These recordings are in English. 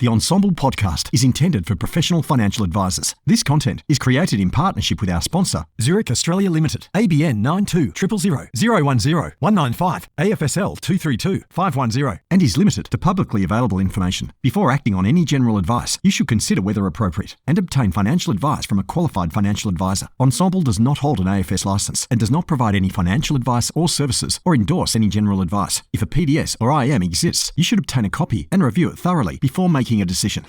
The Ensemble podcast is intended for professional financial advisors. This content is created in partnership with our sponsor, Zurich Australia Limited, ABN 92 000 010 195 AFSL 232 510, and is limited to publicly available information. Before acting on any general advice, you should consider whether appropriate and obtain financial advice from a qualified financial advisor. Ensemble does not hold an AFS license and does not provide any financial advice or services or endorse any general advice. If a PDS or IM exists, you should obtain a copy and review it thoroughly before making a decision.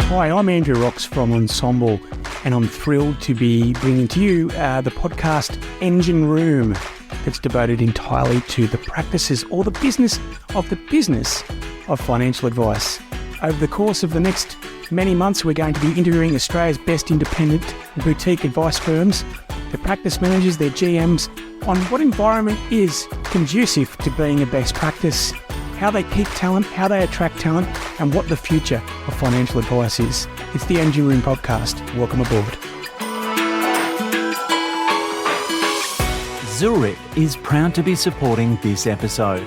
Hi, I'm Andrew Rocks from Ensemble, and I'm thrilled to be bringing to you the podcast Engine Room that's devoted entirely to the practices or the business of financial advice. Over the course of the next many months, we're going to be interviewing Australia's best independent boutique advice firms, their practice managers, their GMs, on what environment is conducive to being a best practice, how they keep talent, how they attract talent, and what the future of financial advice is. It's the Engine Room podcast. Welcome aboard. Zurich is proud to be supporting this episode.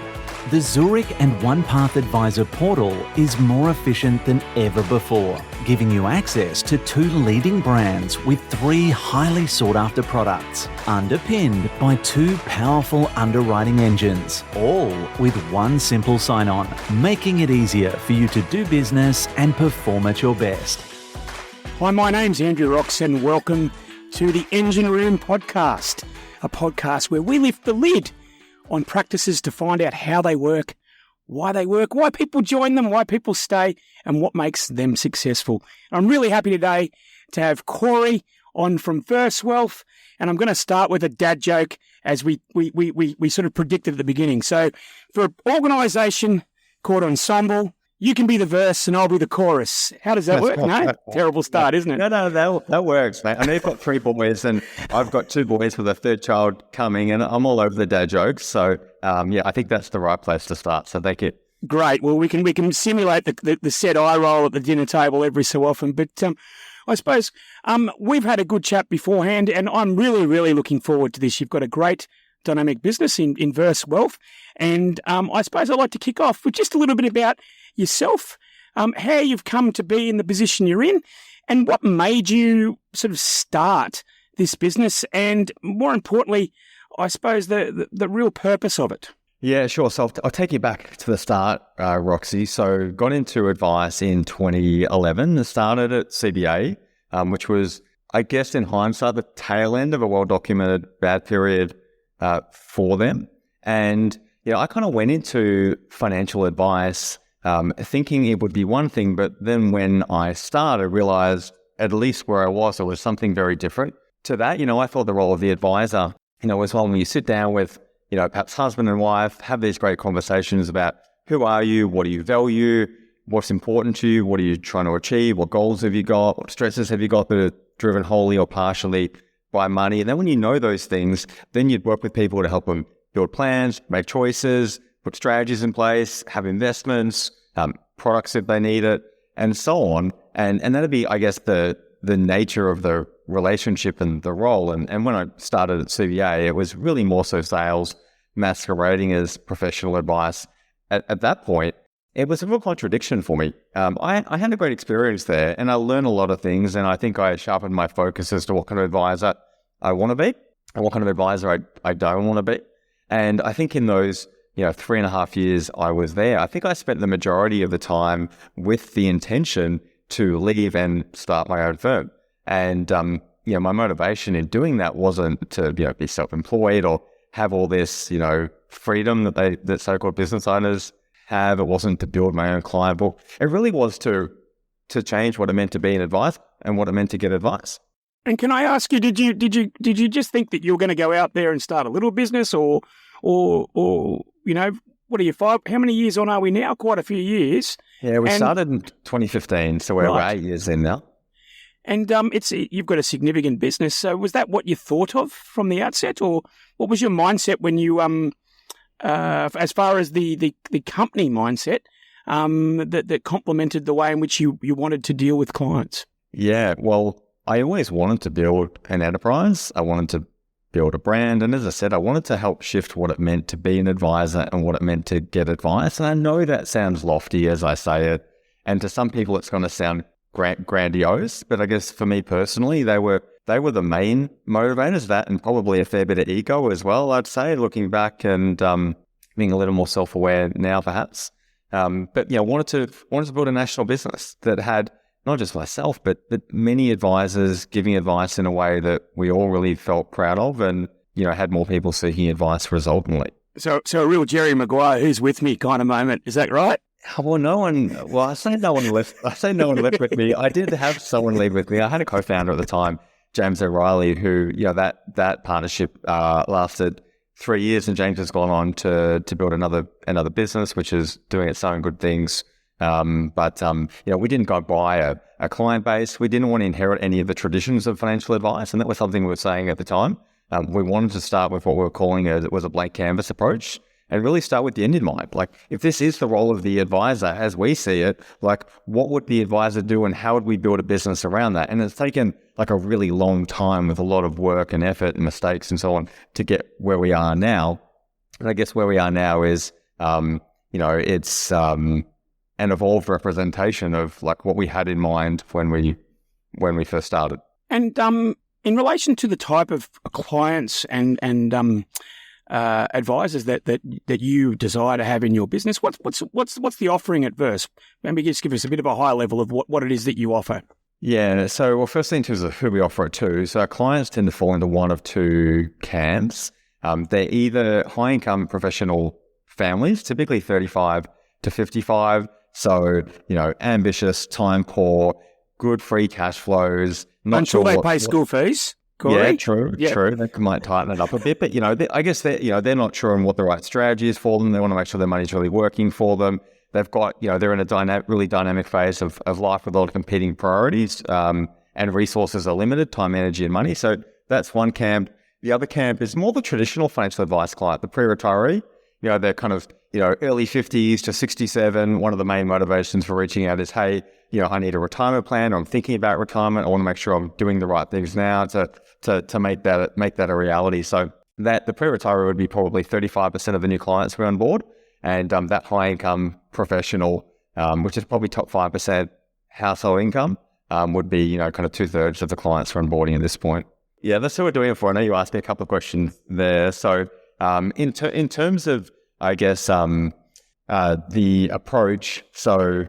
The Zurich and OnePath Advisor portal is more efficient than ever before, giving you access to 2 leading brands with 3 highly sought-after products, underpinned by 2 powerful underwriting engines, all with 1 simple sign-on, making it easier for you to do business and perform at your best. Hi, my name's Andrew Rocks, and welcome to the Engine Room podcast, a podcast where we lift the lid on practices to find out how they work, why people join them, why people stay, and what makes them successful. I'm really happy today to have Corey on from First Wealth, and I'm going to start with a dad joke as we sort of predicted at the beginning. So for an organisation called Ensemble, you can be the verse and I'll be the chorus. How does that work? No? Terrible start, isn't it? No, that works, mate. I know you've got 3 boys and I've got 2 boys with a 3rd child coming, and I'm all over the dad jokes. So, I think that's the right place to start. So thank you. Great. Well, we can simulate the said eye roll at the dinner table every so often. But I suppose we've had a good chat beforehand, and I'm really, really looking forward to this. You've got a great dynamic business in Verse Wealth. And I suppose I'd like to kick off with just a little bit about yourself, how you've come to be in the position you're in, and what made you sort of start this business, and more importantly, I suppose the real purpose of it. Yeah, sure. So I'll take you back to the start, Roxy. So got into advice in 2011 and started at CBA, which was, I guess in hindsight, the tail end of a well-documented bad period for them. And I kind of went into financial advice thinking it would be one thing, but then when I started, I realized at least where I was, it was something very different to that. I thought the role of the advisor, was when you sit down with, perhaps husband and wife, have these great conversations about who are you, what do you value, what's important to you, what are you trying to achieve, what goals have you got, what stresses have you got that are driven wholly or partially by money. And then when you know those things, then you'd work with people to help them build plans, make choices, put strategies in place, have investments, products if they need it, and so on. And that'd be, I guess, the nature of the relationship and the role. And when I started at CBA, it was really more so sales masquerading as professional advice. At that point, it was a real contradiction for me. I had a great experience there, and I learned a lot of things, and I think I sharpened my focus as to what kind of advisor I want to be and what kind of advisor I don't want to be. And I think in those 3.5 years I was there, I think I spent the majority of the time with the intention to leave and start my own firm. And, my motivation in doing that wasn't to, be self-employed or have all this, freedom that so-called business owners have. It wasn't to build my own client book. It really was to change what it meant to be an advisor and what it meant to get advice. And can I ask you, did you just think that you were going to go out there and start a little business, or what are you, 5? How many years on are we now? Quite a few years. Yeah, we started in 2015, so we're 8 years in now. And you've got a significant business. So was that what you thought of from the outset, or what was your mindset when you, as far as the company mindset, that complemented the way in which you wanted to deal with clients? Yeah, well, I always wanted to build an enterprise. I wanted to build a brand. And as I said, I wanted to help shift what it meant to be an advisor and what it meant to get advice. And I know that sounds lofty as I say it. And to some people, it's going to sound grandiose. But I guess for me personally, they were the main motivators, that and probably a fair bit of ego as well, I'd say, looking back and being a little more self-aware now perhaps. But wanted to build a national business that had not just myself, but many advisors giving advice in a way that we all really felt proud of and, had more people seeking advice resultantly. So a real Jerry Maguire, who's with me kind of moment. Is that right? Well, I say no one left with me. I did have someone leave with me. I had a co-founder at the time, James O'Reilly, who, that partnership lasted 3 years, and James has gone on to build another business, which is doing its own good things. But we didn't go buy a client base. We didn't want to inherit any of the traditions of financial advice. And that was something we were saying at the time. We wanted to start with what we were calling it was a blank canvas approach and really start with the end in mind. Like, if this is the role of the advisor as we see it, like, what would the advisor do and how would we build a business around that? And it's taken like a really long time with a lot of work and effort and mistakes and so on to get where we are now. And I guess where we are now is, it's an evolved representation of like what we had in mind when we first started. And in relation to the type of clients and advisors that you desire to have in your business, what's the offering at Verse? Maybe just give us a bit of a high level of what it is that you offer. Yeah. So, firstly, in terms of who we offer it to, so our clients tend to fall into one of two camps. They're either high income professional families, typically 35 to 55. So, ambitious, time poor, good free cash flows. Until they pay school fees. Corey? Yeah, true. They might tighten it up a bit, but I guess they're not sure on what the right strategy is for them. They want to make sure their money's really working for them. They've got, they're in a really dynamic phase of life with a lot of competing priorities, and resources are limited, time, energy, and money. So that's one camp. The other camp is more the traditional financial advice client, the pre-retiree. They're kind of, early 50s to 67. One of the main motivations for reaching out is, hey, I need a retirement plan, or I'm thinking about retirement. I want to make sure I'm doing the right things now to make that a reality. So that the pre-retiree would be probably 35% of the new clients we're on board. And that high income professional, which is probably top 5% household income, would be, kind of 2/3 of the clients we're onboarding at this point. Yeah, that's what we're doing it for. I know you asked me a couple of questions there. So in terms of, I guess, the approach, so,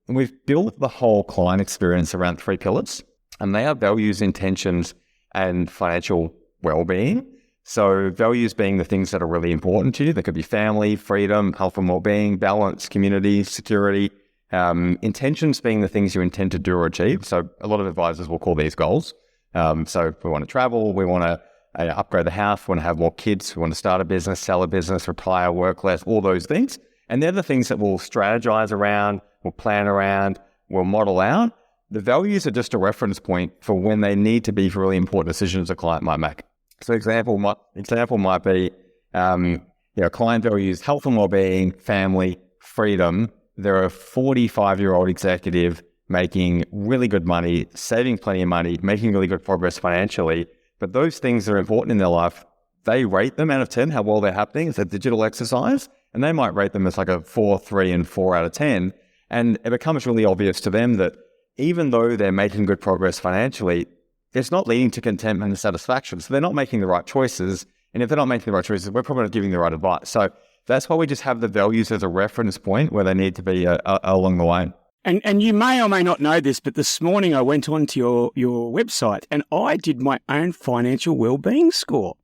we've built the whole client experience around 3 pillars, and they are values, intentions, and financial well-being. So values being the things that are really important to you. They could be family, freedom, health and well-being, balance, community, security. Intentions being the things you intend to do or achieve. So a lot of advisors will call these goals. So we want to travel, we want to upgrade the house, we want to have more kids, we want to start a business, sell a business, retire, work less, all those things. And they're the things that we'll strategize around, we'll plan around, we'll model out. The values are just a reference point for when they need to be for really important decisions a client might make. So example might be, client values, health and well-being, family, freedom. They're a 45-year-old executive making really good money, saving plenty of money, making really good progress financially. But those things that are important in their life, they rate them out of 10, how well they're happening. It's a digital exercise. And they might rate them as like a 4, 3, and 4 out of 10. And it becomes really obvious to them that even though they're making good progress financially, it's not leading to contentment and satisfaction. So they're not making the right choices. And if they're not making the right choices, we're probably not giving the right advice. So that's why we just have the values as a reference point where they need to be along the way. And you may or may not know this, but this morning I went onto your website and I did my own financial well-being score,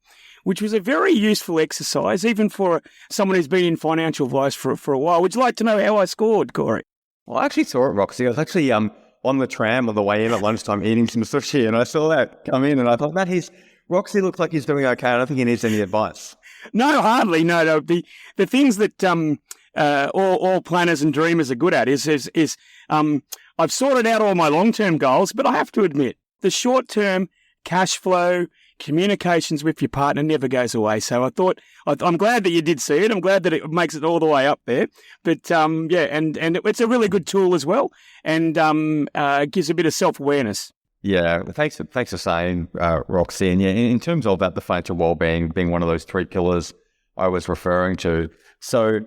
which was a very useful exercise, even for someone who's been in financial advice for a while. Would you like to know how I scored, Corey? Well, I actually saw it, Roxy. I was actually on the tram on the way in at lunchtime eating some sushi, and I saw that come in, and I thought, man, Roxy looks like he's doing okay. I don't think he needs any advice. No, hardly. No. The things that all planners and dreamers are good at is I've sorted out all my long-term goals, but I have to admit, the short-term cash flow, communications with your partner never goes away. So I thought, I'm glad that you did see it. I'm glad that it makes it all the way up there. But and it's a really good tool as well, and gives a bit of self-awareness. Yeah, thanks for saying, Roxy. And yeah, in terms of that, the financial well-being being one of those three pillars I was referring to. So,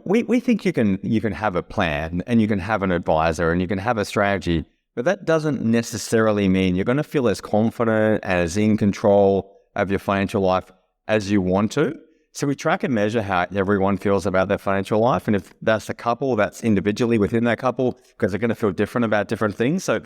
we think you can have a plan and you can have an advisor and you can have a strategy, but that doesn't necessarily mean you're going to feel as confident, as in control of your financial life as you want to. So we track and measure how everyone feels about their financial life. And if that's a couple, that's individually within that couple, because they're going to feel different about different things. So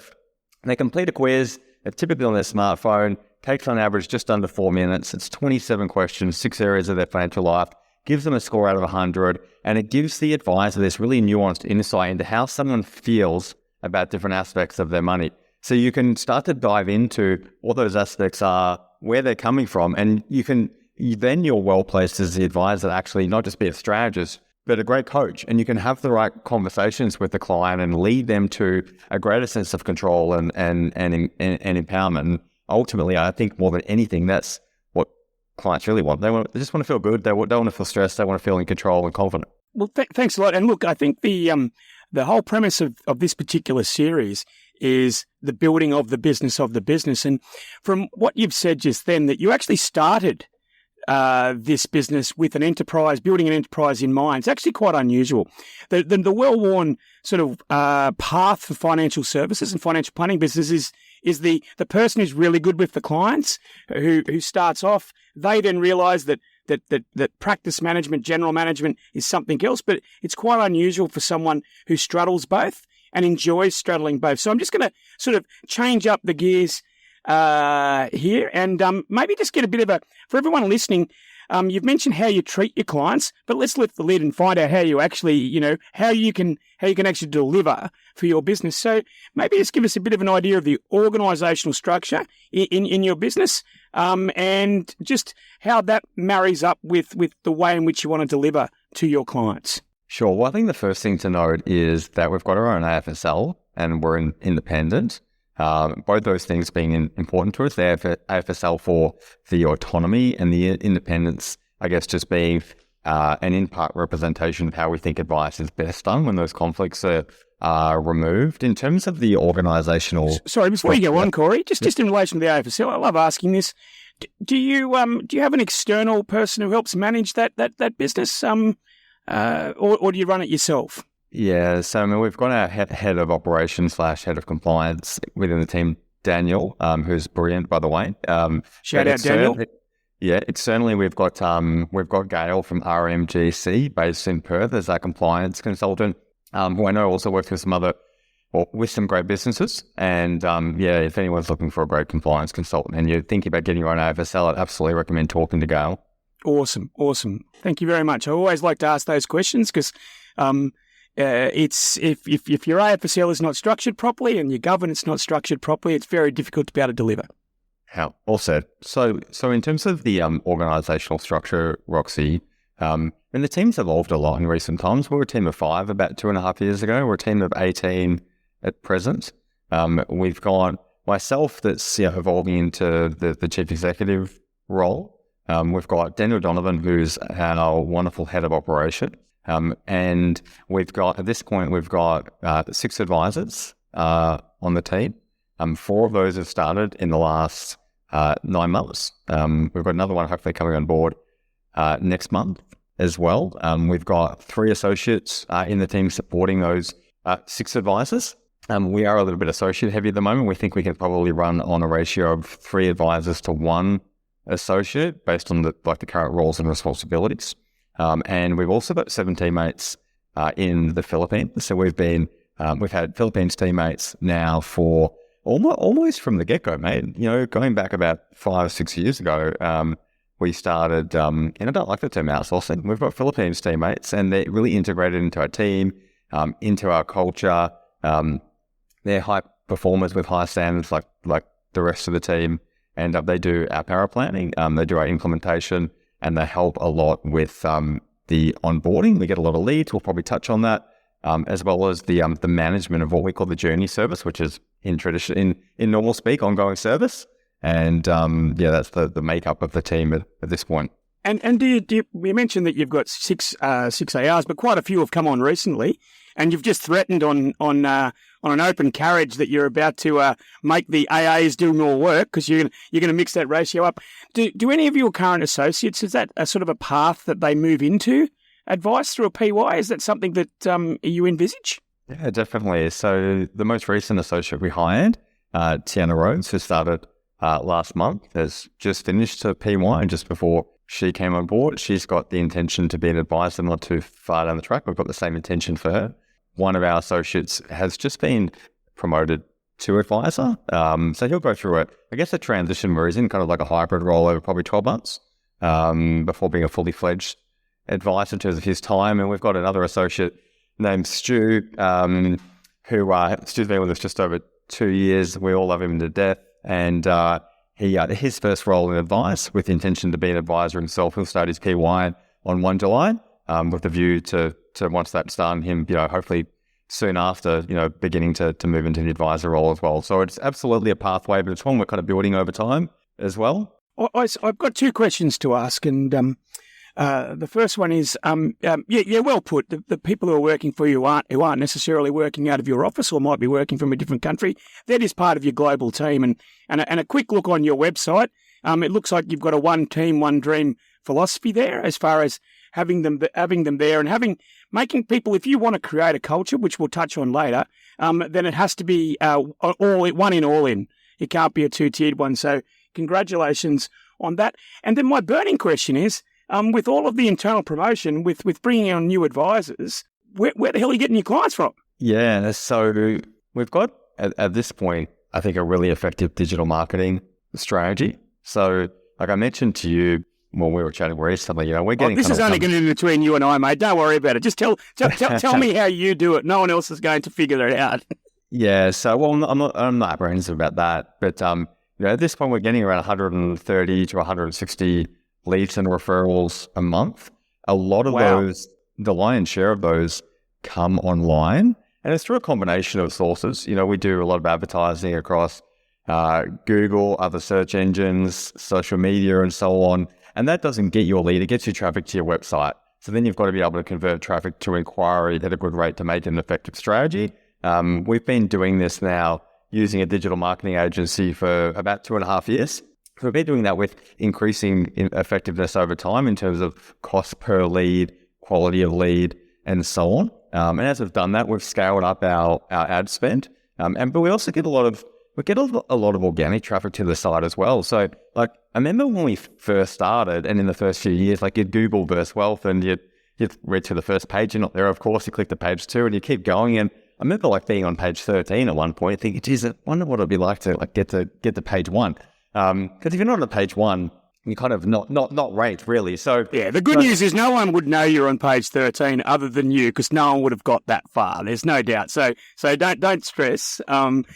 they complete a quiz, typically on their smartphone, takes on average just under 4 minutes. It's 27 questions, 6 areas of their financial life, gives them a score out of 100, and it gives the advisor this really nuanced insight into how someone feels about different aspects of their money. So you can start to dive into what those aspects are, where they're coming from, and then you're well placed as the advisor to actually not just be a strategist, but a great coach. And you can have the right conversations with the client and lead them to a greater sense of control and empowerment. And ultimately, I think more than anything, that's what clients really want. They just want to feel good. They don't want to feel stressed. They want to feel in control and confident. Well, thanks a lot. And look, I think the whole premise of this particular series is the building of the business of the business. And from what you've said just then, that you actually started this business with an enterprise, building an enterprise in mind. It's actually quite unusual. The well-worn sort of path for financial services and financial planning businesses is the person who's really good with the clients, who starts off. They then realise that practice management, general management is something else, but it's quite unusual for someone who straddles both and enjoys straddling both. So I'm just going to sort of change up the gears here and maybe just get a bit of for everyone listening, you've mentioned how you treat your clients, but let's lift the lid and find out how you actually, how you can actually deliver for your business. So maybe just give us a bit of an idea of the organisational structure in your business and just how that marries up with the way in which you want to deliver to your clients. Sure. Well, I think the first thing to note is that we've got our own AFSL and we're independent. Both those things being important to us, the AFSL for the autonomy and the independence, I guess, just being an in-part representation of how we think advice is best done when those conflicts are removed. In terms of the organisational... Sorry, before you go on, Corey, just in relation to the AFSL, I love asking this. Do you have an external person who helps manage that business, or do you run it yourself? Yeah, so we've got our head of operations / head of compliance within the team, Daniel, who's brilliant, by the way. Shout out, Daniel. Externally we've got Gail from RMGC based in Perth as our compliance consultant, who I know also works with some great businesses. And if anyone's looking for a great compliance consultant and you're thinking about getting your own AFSL, I'd absolutely recommend talking to Gail. Awesome. Thank you very much. I always like to ask those questions because it's if your AFSL is not structured properly and your governance not structured properly, it's very difficult to be able to deliver. How all said. So in terms of the organisational structure, Roxy, and the team's evolved a lot in recent times. We were a team of 5 about 2.5 years ago. We're a team of 18 at present. We've got myself that's evolving into the chief executive role. We've got Daniel Donovan, who's our wonderful head of operation. And at this point, we've got 6 advisors on the team. 4 of those have started in the last 9 months. We've got another one hopefully coming on board next month as well. We've got 3 associates in the team supporting those 6 advisors. We are a little bit associate heavy at the moment. We think we can probably run on a ratio of 3 advisors to 1 associate based on the current roles and responsibilities. And we've also got 7 teammates in the Philippines. So we've had Philippines teammates now for almost from the get-go, mate. Going back about 5-6 years ago, we started, and I don't like the term outsourcing. We've got Philippines teammates and they're really integrated into our team, into our culture. They're high performers with high standards like the rest of the team. And they do our power planning, they do our implementation, and they help a lot with the onboarding. We get a lot of leads. We'll probably touch on that, as well as the management of what we call the journey service, which is in normal speak, ongoing service. And that's the makeup of the team at this point. And do you mentioned that you've got six ARs, but quite a few have come on recently. and you've just threatened on an open carriage that you're about to make the AAs do more work because you're going to mix that ratio up. Do any of your current associates, is that a sort of a path that they move into, advice through a PY? Is that something that you envisage? Yeah, definitely. So the most recent associate we hired, Tiana Rhodes, who started last month, has just finished her PY just before she came on board. She's got the intention to be an advisor not too far down the track. We've got the same intention for her. One of our associates has just been promoted to advisor. So he'll go through a transition where he's in kind of like a hybrid role over probably 12 months before being a fully fledged advisor in terms of his time. And we've got another associate named Stu, Stu's been with us just over 2 years. We all love him to death. And his first role in advice with the intention to be an advisor himself. He'll start his PY on 1 July with the view to once that's done, him, hopefully soon after, beginning to move into the advisor role as well. So it's absolutely a pathway, but it's one we're kind of building over time as well. I've got 2 questions to ask, and the first one is, well put. The people who are working for you who aren't necessarily working out of your office or might be working from a different country, that is part of your global team. And a quick look on your website, it looks like you've got a one team, one dream philosophy there, as far as having them there and making people, if you want to create a culture, which we'll touch on later, then it has to be one in, all in. It can't be a 2-tiered one. So congratulations on that. And then my burning question is, with all of the internal promotion, with bringing on new advisors, where the hell are you getting your clients from? Yeah, so we've got, at this point, I think a really effective digital marketing strategy. So like I mentioned to you when we were chatting recently, we're getting... this is only going to be between you and I, mate. Don't worry about it. Just tell me how you do it. No one else is going to figure it out. Yeah, so, I'm not apprehensive about that. But, at this point, we're getting around 130 to 160 leads and referrals a month. A lot of those, the lion's share of those come online, and it's through a combination of sources. We do a lot of advertising across Google, other search engines, social media, and so on. And that doesn't get you a lead. It gets you traffic to your website. So then you've got to be able to convert traffic to inquiry at a good rate to make it an effective strategy. We've been doing this now using a digital marketing agency for about 2.5 years. So we've been doing that with increasing effectiveness over time in terms of cost per lead, quality of lead, and so on. And as we've done that, we've scaled up our ad spend. But we also get a lot of organic traffic to the site as well. So like I remember when we first started, and in the first few years, like you'd Google Burst Wealth and you'd read to the first page. You're not there, of course. You click to page 2 and you keep going. And I remember like being on page 13 at one point, thinking, geez, I wonder what it'd be like to like get to page 1. Because if you're not on page 1, you're kind of not ranked really. So yeah, the good news is no one would know you're on page 13 other than you, because no one would have got that far. There's no doubt. So don't stress. And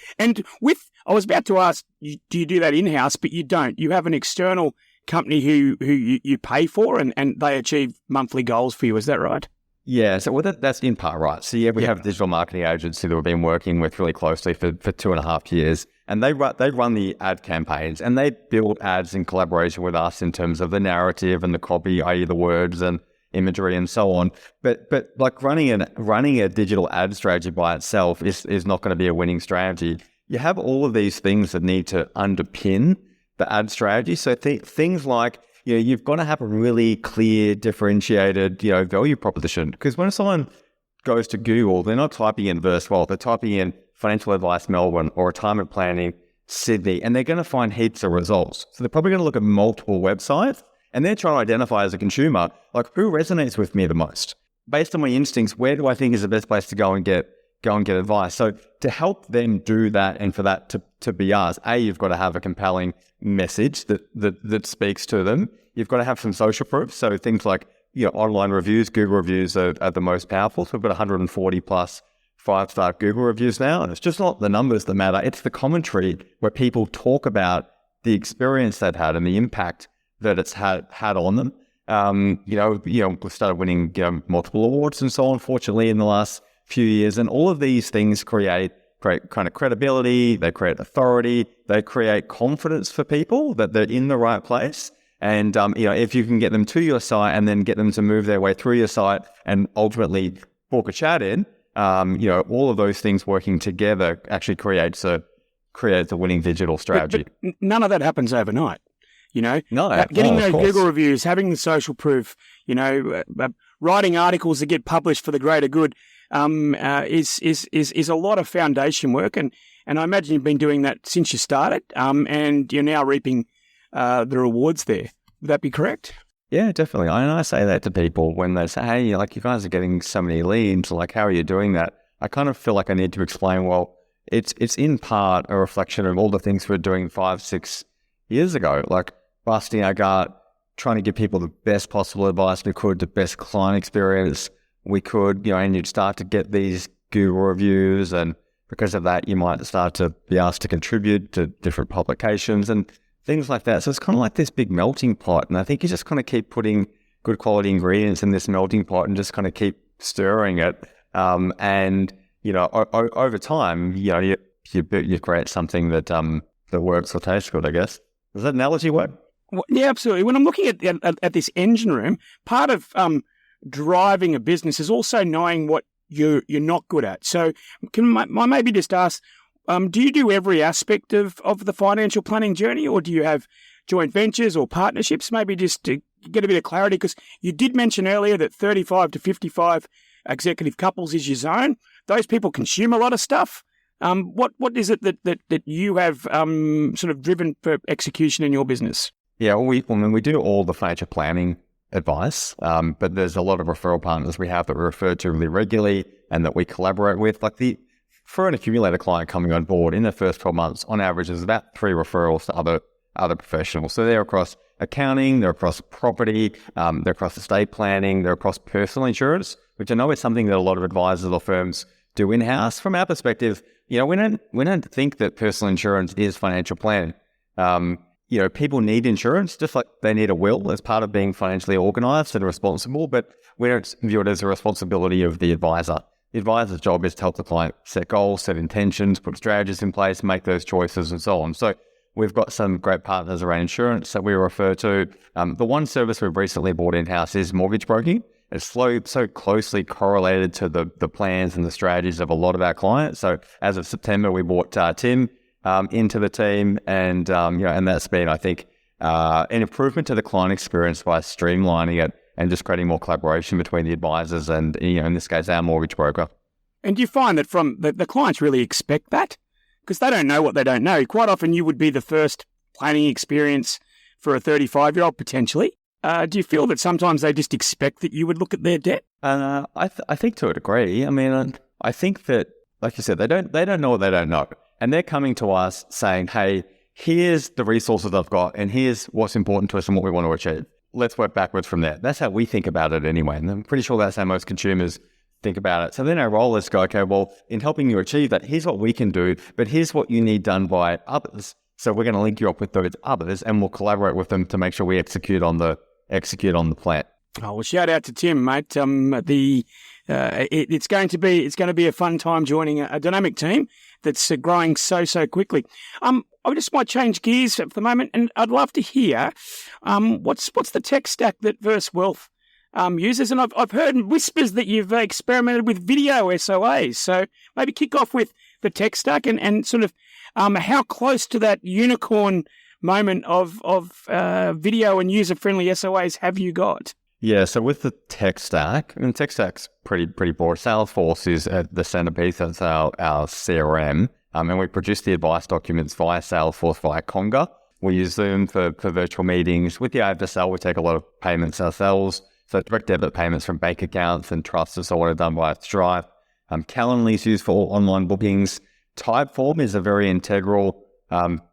I was about to ask, do you do that in-house? But you don't. You have an external company who you pay for, and they achieve monthly goals for you. Is that right? Yeah, so that's in part right. So we have a digital marketing agency that we've been working with really closely for 2.5 years, and they run the ad campaigns, and they build ads in collaboration with us in terms of the narrative and the copy, i.e. the words and imagery and so on. But like running a digital ad strategy by itself is not going to be a winning strategy. You have all of these things that need to underpin the ad strategy. So things like, you've got to have a really clear, differentiated, value proposition. Because when someone goes to Google, they're not typing in Burst Wealth, they're typing in financial advice Melbourne or retirement planning Sydney, and they're going to find heaps of results. So they're probably going to look at multiple websites, and they're trying to identify as a consumer, like who resonates with me the most? Based on my instincts, where do I think is the best place to go and get advice? So to help them do that, and for that to be us, you've got to have a compelling message that speaks to them. You've got to have some social proof. So things like, online reviews, Google reviews are the most powerful. So we've got 140 plus 5-star Google reviews now. And it's just not the numbers that matter. It's the commentary where people talk about the experience they've had and the impact that it's had on them. We've started winning multiple awards and so on, fortunately, in the last few years. And all of these things create kind of credibility, they create authority, they create confidence for people that they're in the right place. And, if you can get them to your site and then get them to move their way through your site and ultimately book a chat in, all of those things working together actually creates a winning digital strategy. But none of that happens overnight. No, getting of those course. Google reviews, having the social proof, writing articles that get published for the greater good, is a lot of foundation work. And I imagine you've been doing that since you started, and you're now reaping the rewards there. Would that be correct? Yeah, definitely. I say that to people when they say, hey, like, you guys are getting so many leads, like, how are you doing that? I kind of feel like I need to explain, well, it's in part a reflection of all the things we're doing 5-6 years ago, like busting our gut, trying to give people the best possible advice we could, the best client experience we could, and you'd start to get these Google reviews, and because of that, you might start to be asked to contribute to different publications and things like that. So it's kind of like this big melting pot, and I think you just kind of keep putting good quality ingredients in this melting pot and just kind of keep stirring it, and over time, you create something that works or tastes good, I guess. Does that analogy work? Well, yeah, absolutely. When I'm looking at this engine room, part of driving a business is also knowing what you're not good at. So I maybe just ask, do you do every aspect of the financial planning journey, or do you have joint ventures or partnerships? Maybe just to get a bit of clarity, because you did mention earlier that 35 to 55 executive couples is your zone. Those people consume a lot of stuff. What is it that you have sort of driven for execution in your business? Yeah, we do all the financial planning advice, but there's a lot of referral partners we have that we refer to really regularly and that we collaborate with. For an accumulator client coming on board in the first 12 months, on average, there's about 3 referrals to other professionals. So they're across accounting, they're across property, they're across estate planning, they're across personal insurance, which I know is something that a lot of advisors or firms do in-house. From our perspective, we don't think that personal insurance is financial planning. People need insurance just like they need a will as part of being financially organized and responsible, but we don't view it as a responsibility of the advisor. The advisor's job is to help the client set goals, set intentions, put strategies in place, make those choices, and so on. So we've got some great partners around insurance that we refer to. The one service we've recently bought in-house is mortgage broking. It's so closely correlated to the plans and the strategies of a lot of our clients. So as of September, we brought Tim into the team, and that's been, I think, an improvement to the client experience by streamlining it and just creating more collaboration between the advisors and, in this case, our mortgage broker. And do you find that from the clients really expect that? Because they don't know what they don't know. Quite often you would be the first planning experience for a 35-year-old potentially. Do you feel that sometimes they just expect that you would look at their debt? I think to a degree. I mean, I think that, like you said, they don't know what they don't know. And they're coming to us saying, hey, here's the resources I've got, and here's what's important to us and what we want to achieve. Let's work backwards from there. That's how we think about it anyway. And I'm pretty sure that's how most consumers think about it. So then our role is to go, okay, well, in helping you achieve that, here's what we can do, but here's what you need done by others. So we're going to link you up with those others, and we'll collaborate with them to make sure we execute on the plan. Oh, well, shout out to Tim, mate. It's going to be a fun time joining a dynamic team that's growing so quickly. I just might change gears for the moment, and I'd love to hear what's the tech stack that Verse Wealth uses. And I've heard whispers that you've experimented with video SOAs. So maybe kick off with the tech stack and sort of how close to that unicorn moment of video and user-friendly SOAs have you got? Yeah, so with the tech stack, and tech stack's pretty broad. Salesforce is at the centerpiece. That's our CRM. And we produce the advice documents via Salesforce, via Conga. We use Zoom for virtual meetings. With the AFSL, we take a lot of payments ourselves. So direct debit payments from bank accounts and trusts and so on are done via Stripe. Calendly is used for all online bookings. Typeform is a very integral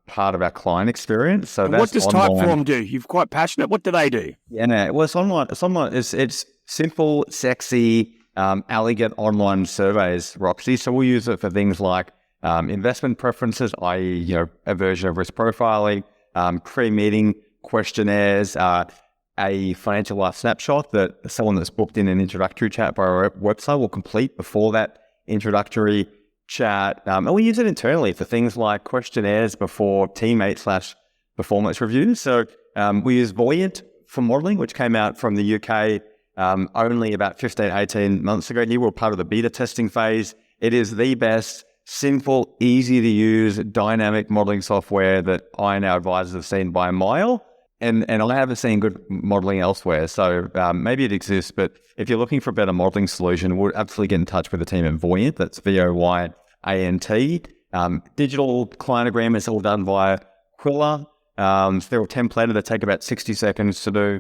part of our client experience. So what does Typeform do? You're quite passionate. What do they do? Yeah, no, well, it's online. It's simple, sexy, elegant online surveys, Roxy. So we'll use it for things like investment preferences, i.e., a version of risk profiling, pre-meeting questionnaires, a financial life snapshot that someone that's booked in an introductory chat via our website will complete before that introductory chat. And we use it internally for things like questionnaires before teammate/performance reviews. So we use Voyant for modeling, which came out from the UK only about 15, 18 months ago. You were part of the beta testing phase. It is the best, simple, easy to use, dynamic modeling software that I and our advisors have seen by a mile. And I haven't seen good modeling elsewhere. So maybe it exists, but if you're looking for a better modeling solution, we'll absolutely get in touch with the team at Voyant. That's Voyant. Digital client agreements all done via Quilla. They're all templated. They take about 60 seconds to do.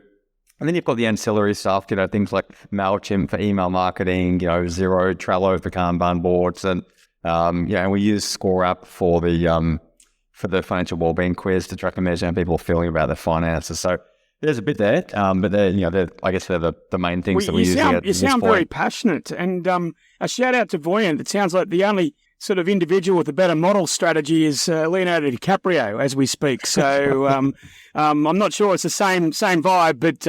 And then you've got the ancillary stuff, things like MailChimp for email marketing, Xero, Trello for Kanban boards. And, and we use ScoreUp for the financial wellbeing quiz to track and measure how people are feeling about their finances. So there's a bit there, but I guess they're the main things that we use. You sound very passionate, and a shout out to Voyant. It sounds like the only sort of individual with a better model strategy is Leonardo DiCaprio as we speak. So I'm not sure it's the same vibe, but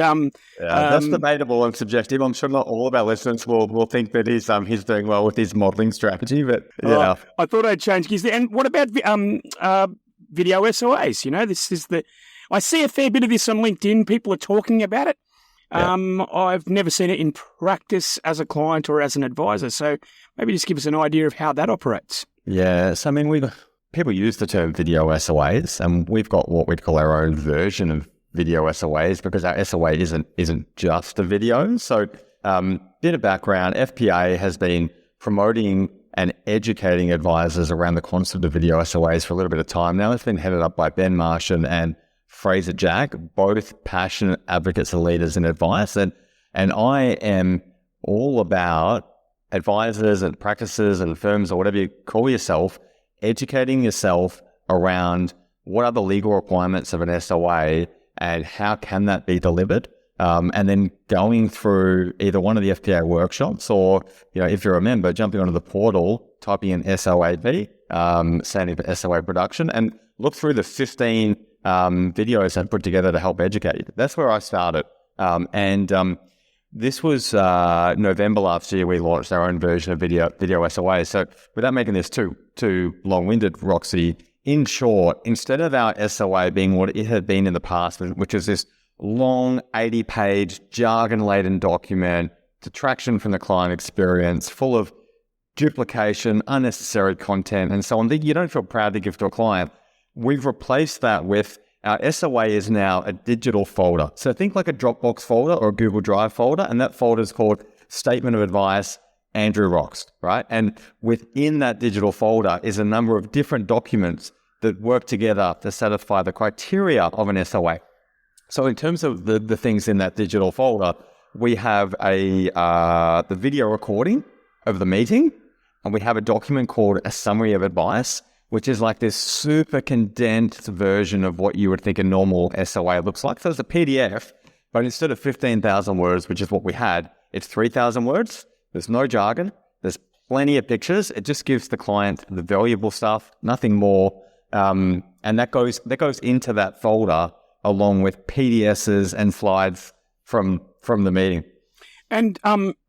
that's debatable and subjective. I'm sure not all of our listeners will think that he's doing well with his modelling strategy, but yeah. I thought I'd change gears there. And what about video SOAs? This is I see a fair bit of this on LinkedIn. People are talking about it. Yeah. I've never seen it in practice as a client or as an advisor. So maybe just give us an idea of how that operates. Yeah. So, people use the term video SOAs, and we've got what we'd call our own version of video SOAs because our SOA isn't just a video. So, bit of background, FPA has been promoting and educating advisors around the concept of video SOAs for a little bit of time now. It's been headed up by Ben Martian and Fraser Jack, both passionate advocates and leaders in advice. And I am all about advisors and practices and firms or whatever you call yourself, educating yourself around what are the legal requirements of an SOA and how can that be delivered. And then going through either one of the FPA workshops or, if you're a member, jumping onto the portal, typing in SOAP, standing for SOA production, and look through the 15 videos I've put together to help educate you. That's where I started. This was November last year. We launched our own version of video SOA. So without making this too long-winded, Roxy, in short, instead of our SOA being what it had been in the past, which is this long 80-page jargon-laden document, detraction from the client experience, full of duplication, unnecessary content, and so on, that you don't feel proud to give to a client, we've replaced that with our SOA is now a digital folder. So think like a Dropbox folder or a Google Drive folder, and that folder is called Statement of Advice, Andrew Rocks, right? And within that digital folder is a number of different documents that work together to satisfy the criteria of an SOA. So in terms of the things in that digital folder, we have the video recording of the meeting, and we have a document called a summary of advice, which is like this super condensed version of what you would think a normal SOA looks like. So it's a PDF, but instead of 15,000 words, which is what we had, it's 3,000 words. There's no jargon. There's plenty of pictures. It just gives the client the valuable stuff, nothing more. And that goes into that folder along with PDSs and slides from the meeting. And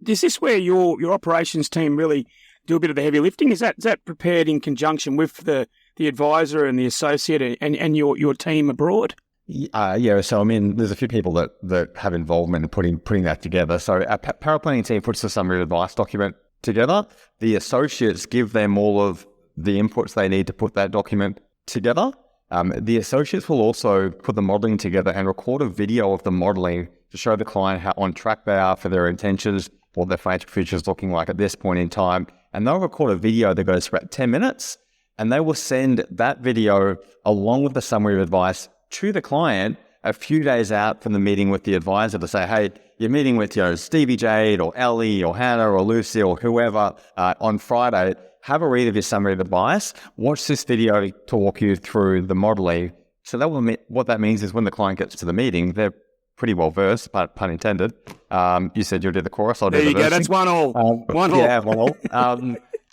is this where your operations team really do a bit of the heavy lifting? Is that prepared in conjunction with the advisor and the associate and your team abroad? Yeah. So there's a few people that have involvement in putting that together. So our power planning team puts the summary of advice document together. The associates give them all of the inputs they need to put that document together. The associates will also put the modeling together and record a video of the modeling to show the client how on track they are for their intentions, what their financial future is looking like at this point in time. And they'll record a video that goes for about 10 minutes, and they will send that video along with the summary of advice to the client a few days out from the meeting with the advisor to say, hey, you're meeting with Stevie Jade or Ellie or Hannah or Lucy or whoever on Friday. Have a read of your summary of advice. Watch this video to walk you through the modeling. So what that means is when the client gets to the meeting, they're pretty well versed, pun intended. You said you'll do the chorus. I'll do the verse. There you go. That's one all. One all. Yeah, one all.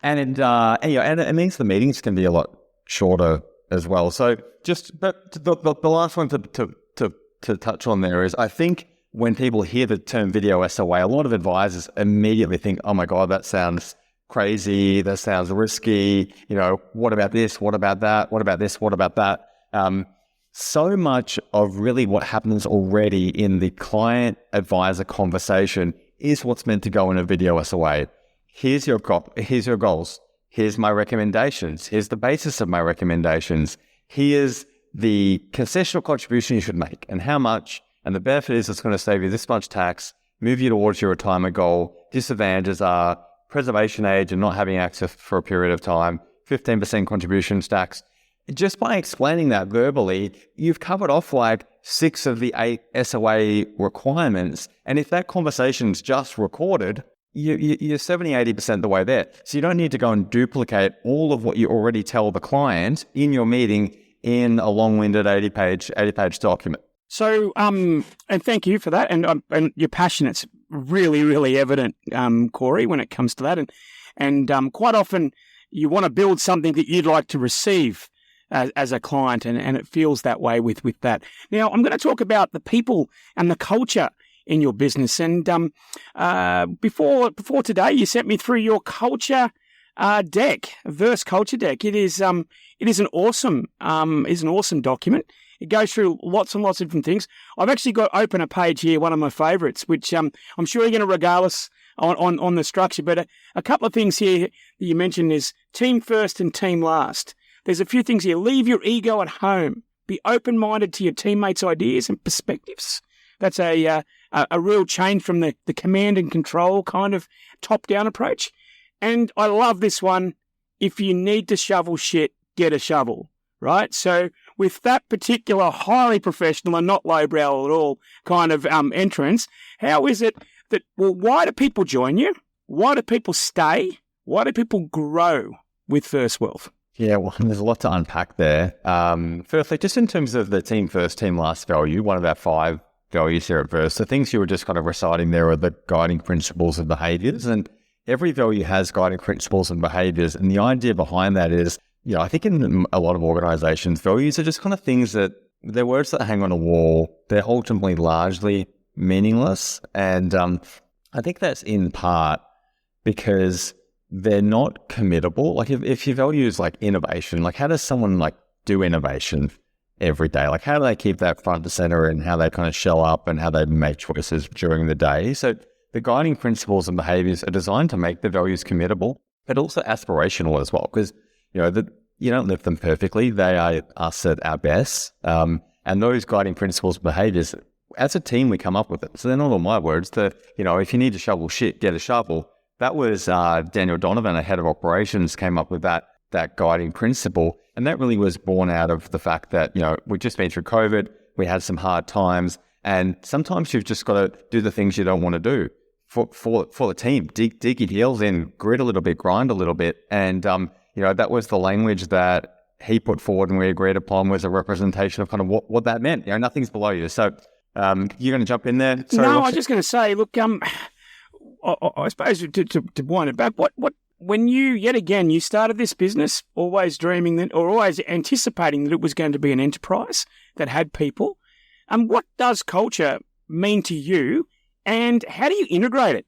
And it means the meetings can be a lot shorter as well. So but the last one to touch on there is, I think when people hear the term video SOA, a lot of advisors immediately think, oh my God, that sounds crazy. That sounds risky. What about this? What about that? What about this? What about that? so much of really what happens already in the client-advisor conversation is what's meant to go in a video SOA. Here's your goals. Here's my recommendations. Here's the basis of my recommendations. Here's the concessional contribution you should make and how much. And the benefit is it's going to save you this much tax, move you towards your retirement goal. Disadvantages are preservation age and not having access for a period of time, 15% contribution tax. Just by explaining that verbally, you've covered off like 6 of the 8 SOA requirements. And if that conversation's just recorded, you're 70, 80% the way there. So you don't need to go and duplicate all of what you already tell the client in your meeting in a long-winded 80-page document. So, and thank you for that. And your passion, it's really, really evident, Corey, when it comes to that. And quite often you want to build something that you'd like to receive as a client, and it feels that way with that. Now, I'm going to talk about the people and the culture in your business. And before today, you sent me through your culture deck, Verse Culture Deck. It is an awesome document. It goes through lots and lots of different things. I've actually got open a page here, one of my favourites, which I'm sure you're going to regale us on the structure. But a couple of things here that you mentioned is team first and team last. There's a few things here. Leave your ego at home. Be open-minded to your teammates' ideas and perspectives. That's a real change from the command and control kind of top-down approach. And I love this one. If you need to shovel shit, get a shovel, right? So with that particular highly professional and not lowbrow at all kind of entrance, how is it that, well, why do people join you? Why do people stay? Why do people grow with First Wealth? Yeah, well, there's a lot to unpack there. Firstly, just in terms of the team first, team last value, one of our 5 values here at Verse, the things you were just kind of reciting there are the guiding principles and behaviors. And every value has guiding principles and behaviors. And the idea behind that is, I think in a lot of organizations, values are just kind of things that they're words that hang on a wall. They're ultimately largely meaningless. And I think that's in part because they're not committable. Like if your value is like innovation, like how does someone like do innovation every day? Like how do they keep that front and center and how they kind of show up and how they make choices during the day? So the guiding principles and behaviors are designed to make the values committable, but also aspirational as well, because you don't live them perfectly. They are us at our best. And those guiding principles and behaviors, as a team, we come up with it. So they're not all my words. If you need to shovel shit, get a shovel. That was Daniel Donovan, a head of operations, came up with that guiding principle. And that really was born out of the fact that, we've just been through COVID. We had some hard times. And sometimes you've just got to do the things you don't want to do for the team. Dig your heels in, grit a little bit, grind a little bit. And, that was the language that he put forward and we agreed upon was a representation of kind of what that meant. Nothing's below you. So you're going to jump in there? Sorry, no, I was just going to say, look, I suppose to wind it back, when you started this business, always dreaming that, or always anticipating that it was going to be an enterprise that had people, what does culture mean to you, and how do you integrate it?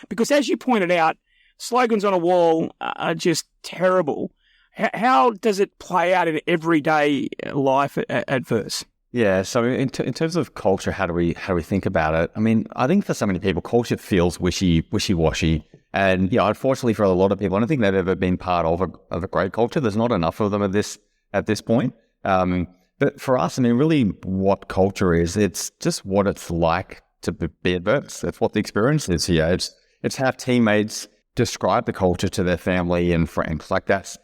Because as you pointed out, slogans on a wall are just terrible. How does it play out in everyday life at Verse? Yeah, so in terms of culture, how do we think about it? I mean, I think for so many people, culture feels wishy-washy. And, unfortunately for a lot of people, I don't think they've ever been part of a great culture. There's not enough of them at this point. But for us, I mean, really what culture is, it's just what it's like to be at Verse. That's what the experience is here. It's how teammates describe the culture to their family and friends. Like that's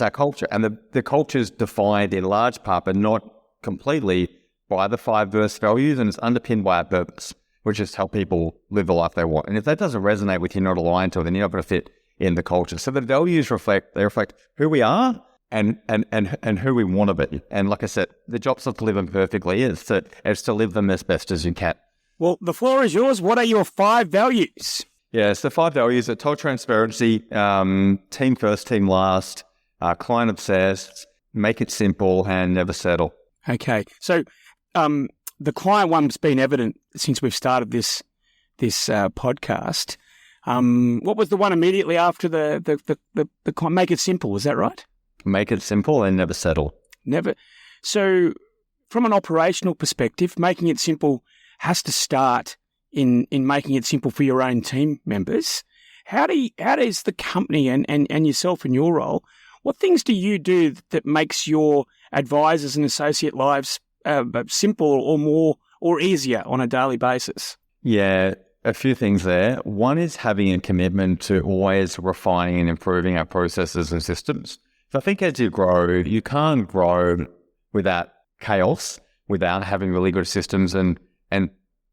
our culture. And the culture is defined in large part, but not completely, by the 5 Verse values, and it's underpinned by our purpose, which is help people live the life they want. And if that doesn't resonate with you, not aligned to it, then you're not going to fit in the culture. So the values reflect who we are and who we want to be. And like I said, the job's not to live them perfectly, it's to live them as best as you can. Well, the floor is yours. What are your 5 values? Yeah, so the 5 values are total transparency, team first, team last, client obsessed, make it simple, and never settle. Okay, so the client one's been evident since we've started this podcast. What was the one immediately after the make it simple? Is that right? Make it simple and never settle. Never. So from an operational perspective, making it simple has to start in making it simple for your own team members. How does the company and yourself in your role, what things do you do that makes your advisors and associate lives simple or more or easier on a daily basis? Yeah, a few things there. One is having a commitment to always refining and improving our processes and systems. So I think as you grow, you can't grow without chaos, without having really good systems and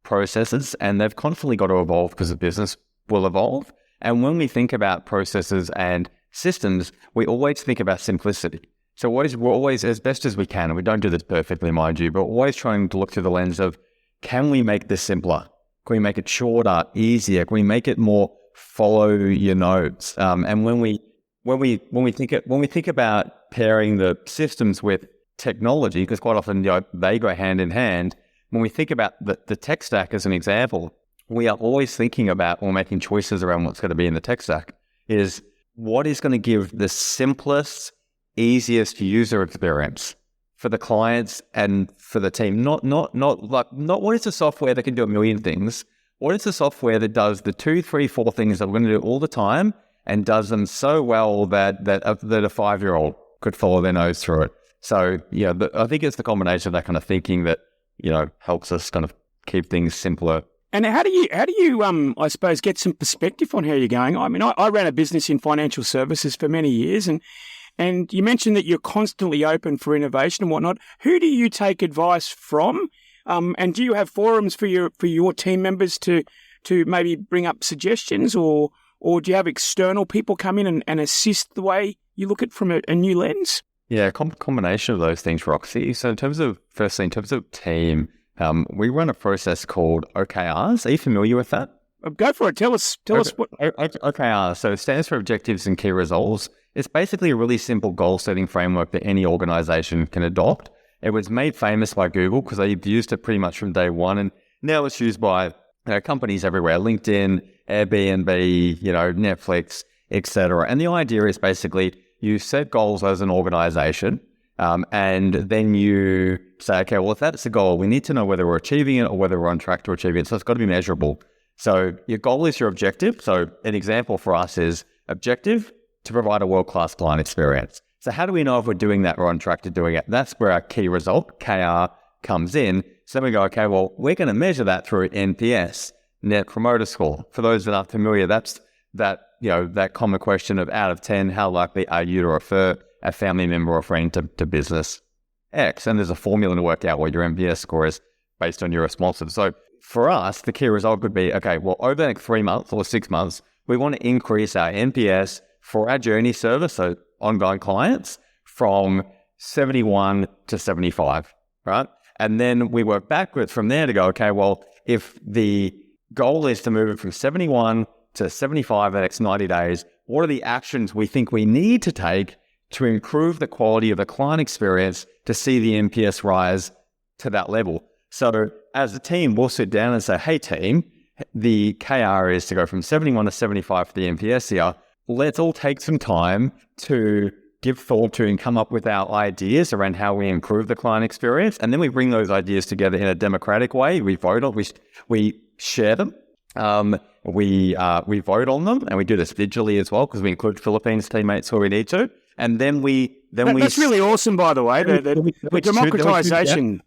processes, and they've constantly got to evolve because the business will evolve. And when we think about processes and systems, we always think about simplicity. So we're always, as best as we can, and we don't do this perfectly, mind you, but always trying to look through the lens of, can we make this simpler? Can we make it shorter, easier? Can we make it more follow your notes? And when we think about pairing the systems with technology, because quite often they go hand in hand. When we think about the tech stack as an example, we are always thinking about or making choices around what's going to be in the tech stack. Is what is going to give the simplest, easiest user experience for the clients and for the team. Not what is the software that can do a million things. What is the software that does the 2, 3, 4 things that we're going to do all the time and does them so well that a 5-year-old could follow their nose through it. So yeah, I think it's the combination of that kind of thinking that helps us kind of keep things simpler. And how do you I suppose get some perspective on how you're going? I mean, I ran a business in financial services for many years, and you mentioned that you're constantly open for innovation and whatnot. Who do you take advice from? And do you have forums for your team members to maybe bring up suggestions, or do you have external people come in and assist the way you look at it from a new lens? Yeah, combination of those things, Roxy. So in terms of team, we run a process called OKRs. Are you familiar with that? Go for it. Tell us what. OKR, so it stands for Objectives and Key Results. It's basically a really simple goal-setting framework that any organization can adopt. It was made famous by Google because they've used it pretty much from day one, and now it's used by companies everywhere: LinkedIn, Airbnb, Netflix, etc. And the idea is basically you set goals as an organization, and then you say, okay, well, if that's the goal, we need to know whether we're achieving it or whether we're on track to achieving it. So it's got to be measurable. So your goal is your objective. So an example for us is objective to provide a world-class client experience. So how do we know if we're doing that or on track to doing it? That's where our key result, KR, comes in. So then we go, okay, well, we're going to measure that through NPS, Net Promoter Score. For those that aren't familiar, that's that common question of out of 10, how likely are you to refer a family member or friend to business X? And there's a formula to work out what your NPS score is based on your responses. So for us, the key result could be, okay, well, over the next 3 months or 6 months, we want to increase our NPS for our journey service, so ongoing clients, from 71 to 75, right? And then we work backwards from there to go, okay, well, if the goal is to move it from 71 to 75 in the next 90 days, what are the actions we think we need to take to improve the quality of the client experience to see the NPS rise to that level? So as a team, we'll sit down and say, hey team, the KR is to go from 71 to 75 for the NPS here. Let's all take some time to give thought to and come up with our ideas around how we improve the client experience. And then we bring those ideas together in a democratic way. We vote on, we share them. We vote on them, and we do this digitally as well because we include Philippines teammates where we need to. And then that's really awesome, by the way. The democratization.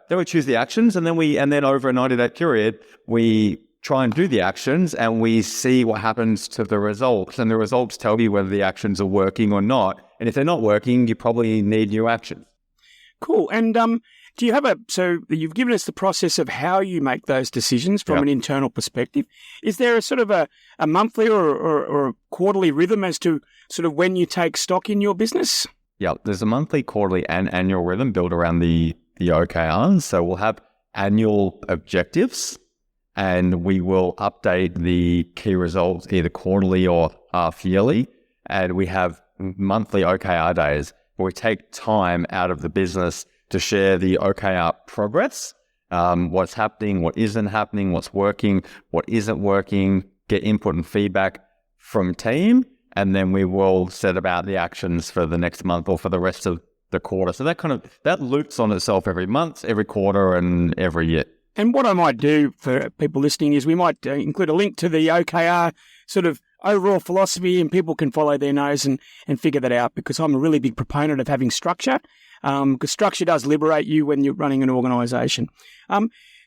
Then we choose the actions, and then over a 90-day period, we try and do the actions, and we see what happens to the results. And the results tell you whether the actions are working or not. And if they're not working, you probably need new actions. Cool. And do you have so you've given us the process of how you make those decisions from an internal perspective. Is there a sort of a monthly or a quarterly rhythm as to sort of when you take stock in your business? Yeah, there's a monthly, quarterly, and annual rhythm built around the OKRs. So we'll have annual objectives, and we will update the key results either quarterly or half yearly. And we have monthly OKR days where we take time out of the business to share the OKR progress, what's happening, what isn't happening, what's working, what isn't working, get input and feedback from team. And then we will set about the actions for the next month or for the rest of the quarter. So that loops on itself every month, every quarter, and every year. And what I might do for people listening is we might include a link to the OKR sort of overall philosophy, and people can follow their nose and figure that out, because I'm a really big proponent of having structure, because structure does liberate you when you're running an organisation.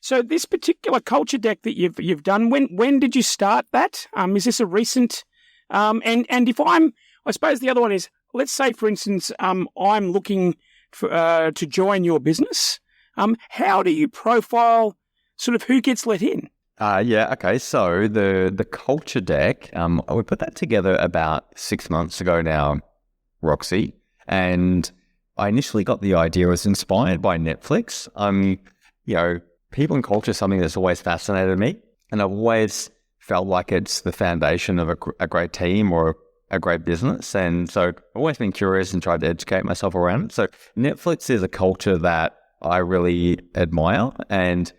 So this particular culture deck that you've done, when did you start that? Is this a recent? And if I suppose the other one is, let's say for instance, I'm looking to join your business. How do you profile sort of who gets let in? Okay. So the culture deck, we put that together about 6 months ago now, Roxy, and I initially got the idea. It was inspired by Netflix. People and culture is something that's always fascinated me, and I've always felt like it's the foundation of a great team or a great business. And so I've always been curious and tried to educate myself around it. So Netflix is a culture that I really admire, and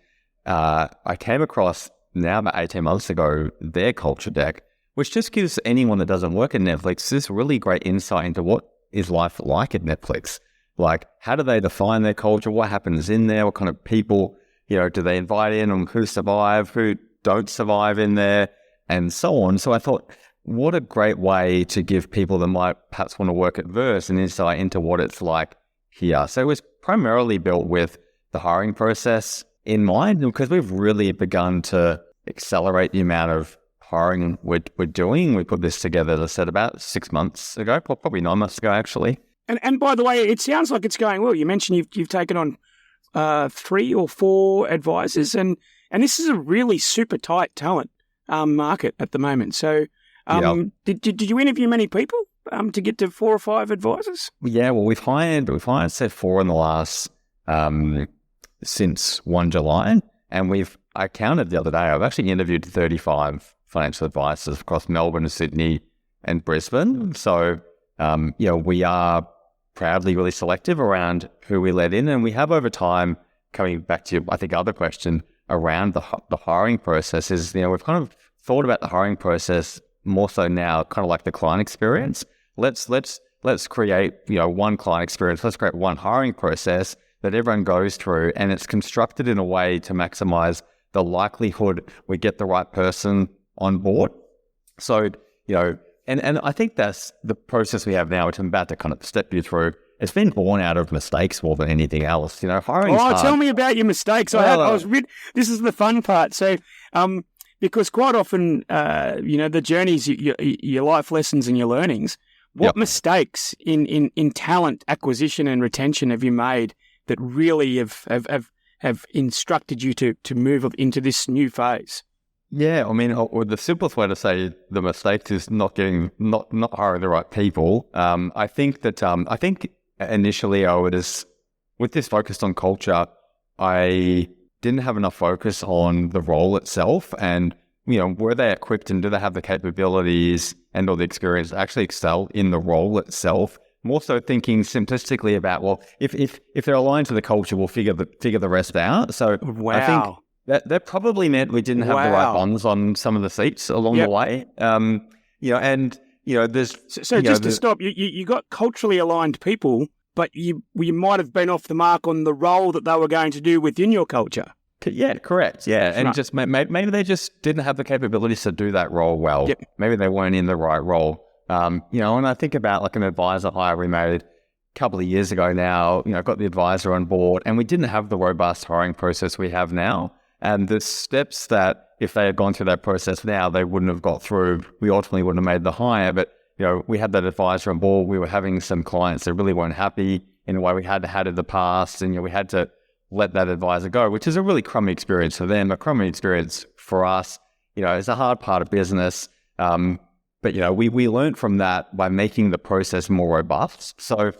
I came across now about 18 months ago their culture deck, which just gives anyone that doesn't work at Netflix this really great insight into what is life like at Netflix. Like, how do they define their culture? What happens in there? What kind of people, do they invite in, and who survive, who don't survive in there, and so on. So I thought, what a great way to give people that might perhaps want to work at Verse an insight into what it's like here. So it was primarily built with the hiring process in mind, because we've really begun to accelerate the amount of hiring we're doing. We put this together, as I said, about 6 months ago, probably 9 months ago, actually. And by the way, it sounds like it's going well. You mentioned you've taken on 3 or 4 advisors, and this is a really super tight talent market at the moment. So did you interview many people to get to 4 or 5 advisors? Yeah, well, we've hired say 4 in the last since 1 July, and I counted the other day. I've actually interviewed 35 financial advisors across Melbourne, Sydney, and Brisbane. So we are proudly really selective around who we let in, and we have over time. Coming back to your, I think, other question around the hiring process is, we've kind of thought about the hiring process more so now, kind of like the client experience. Let's create, one client experience. Let's create one hiring process that everyone goes through, and it's constructed in a way to maximize the likelihood we get the right person on board. So, and I think that's the process we have now, which I'm about to kind of step you through. It's been born out of mistakes more than anything else. Hiring. Tell me about your mistakes. This is the fun part. So, because quite often, the journeys, your life lessons and your learnings. What mistakes in talent acquisition and retention have you made that really have instructed you to move into this new phase? Yeah, I mean, the simplest way to say the mistakes is not hiring the right people. I think initially with this focused on culture, I didn't have enough focus on the role itself, and were they equipped and do they have the capabilities and all the experience to actually excel in the role itself? More so thinking simplistically about, well, if they're aligned to the culture, we'll figure the rest out. So I think that probably meant we didn't have the right ones on some of the seats along the way. There's to stop, you got culturally aligned people, but you might have been off the mark on the role that they were going to do within your culture. Yeah, correct. Yeah, and just maybe they just didn't have the capabilities to do that role well. Yep. Maybe they weren't in the right role. And I think about like an advisor hire we made a couple of years ago now. Got the advisor on board, and we didn't have the robust hiring process we have now. And the steps that if they had gone through that process now, they wouldn't have got through. We ultimately wouldn't have made the hire. But we had that advisor on board. We were having some clients that really weren't happy in a way we had in the past, and we had to let that advisor go, which is a really crummy experience for them, a crummy experience for us. It's a hard part of business. But we learned from that by making the process more robust. So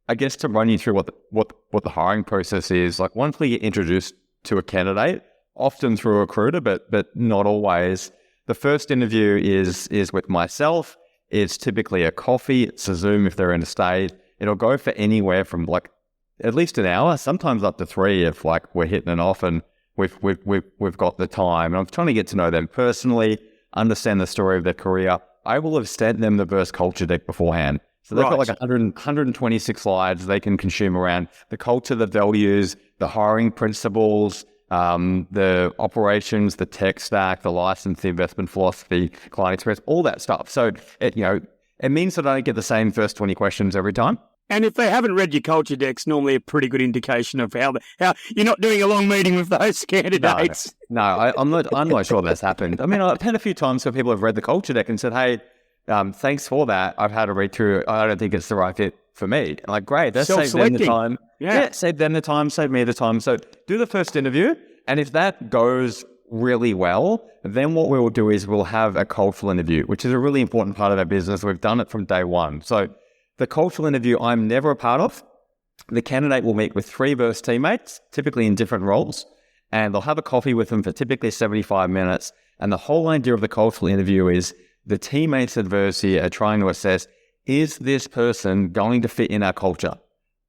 I guess to run you through what the hiring process is, like once we get introduced to a candidate, often through a recruiter, but not always, the first interview is with myself. It's typically a coffee. It's a Zoom if they're interstate. It'll go for anywhere from like at least an hour, sometimes up to 3 if like we're hitting it off and we've got the time. And I'm trying to get to know them personally, understand the story of their career. I will have sent them the Verse culture deck beforehand. So they've got Right. like 126 slides they can consume around the culture, the values, the hiring principles, the operations, the tech stack, the license, the investment philosophy, client experience, all that stuff. So it means that I don't get the same first 20 questions every time. And if they haven't read your culture decks, normally a pretty good indication of how you're not doing a long meeting with those candidates. I'm not sure that's happened. I mean, I've had a few times where people have read the culture deck and said, "Hey, thanks for that. I've had a read through. I don't think it's the right fit for me." I'm like, great, that's saved them the time. Yeah, save them the time, save me the time. So do the first interview, and if that goes really well, then what we will do is we'll have a cultural interview, which is a really important part of our business. We've done it from day one. So the cultural interview, I'm never a part of. The candidate will meet with 3 verse teammates, typically in different roles, and they'll have a coffee with them for typically 75 minutes. And the whole idea of the cultural interview is the teammates at Versi are trying to assess, is this person going to fit in our culture?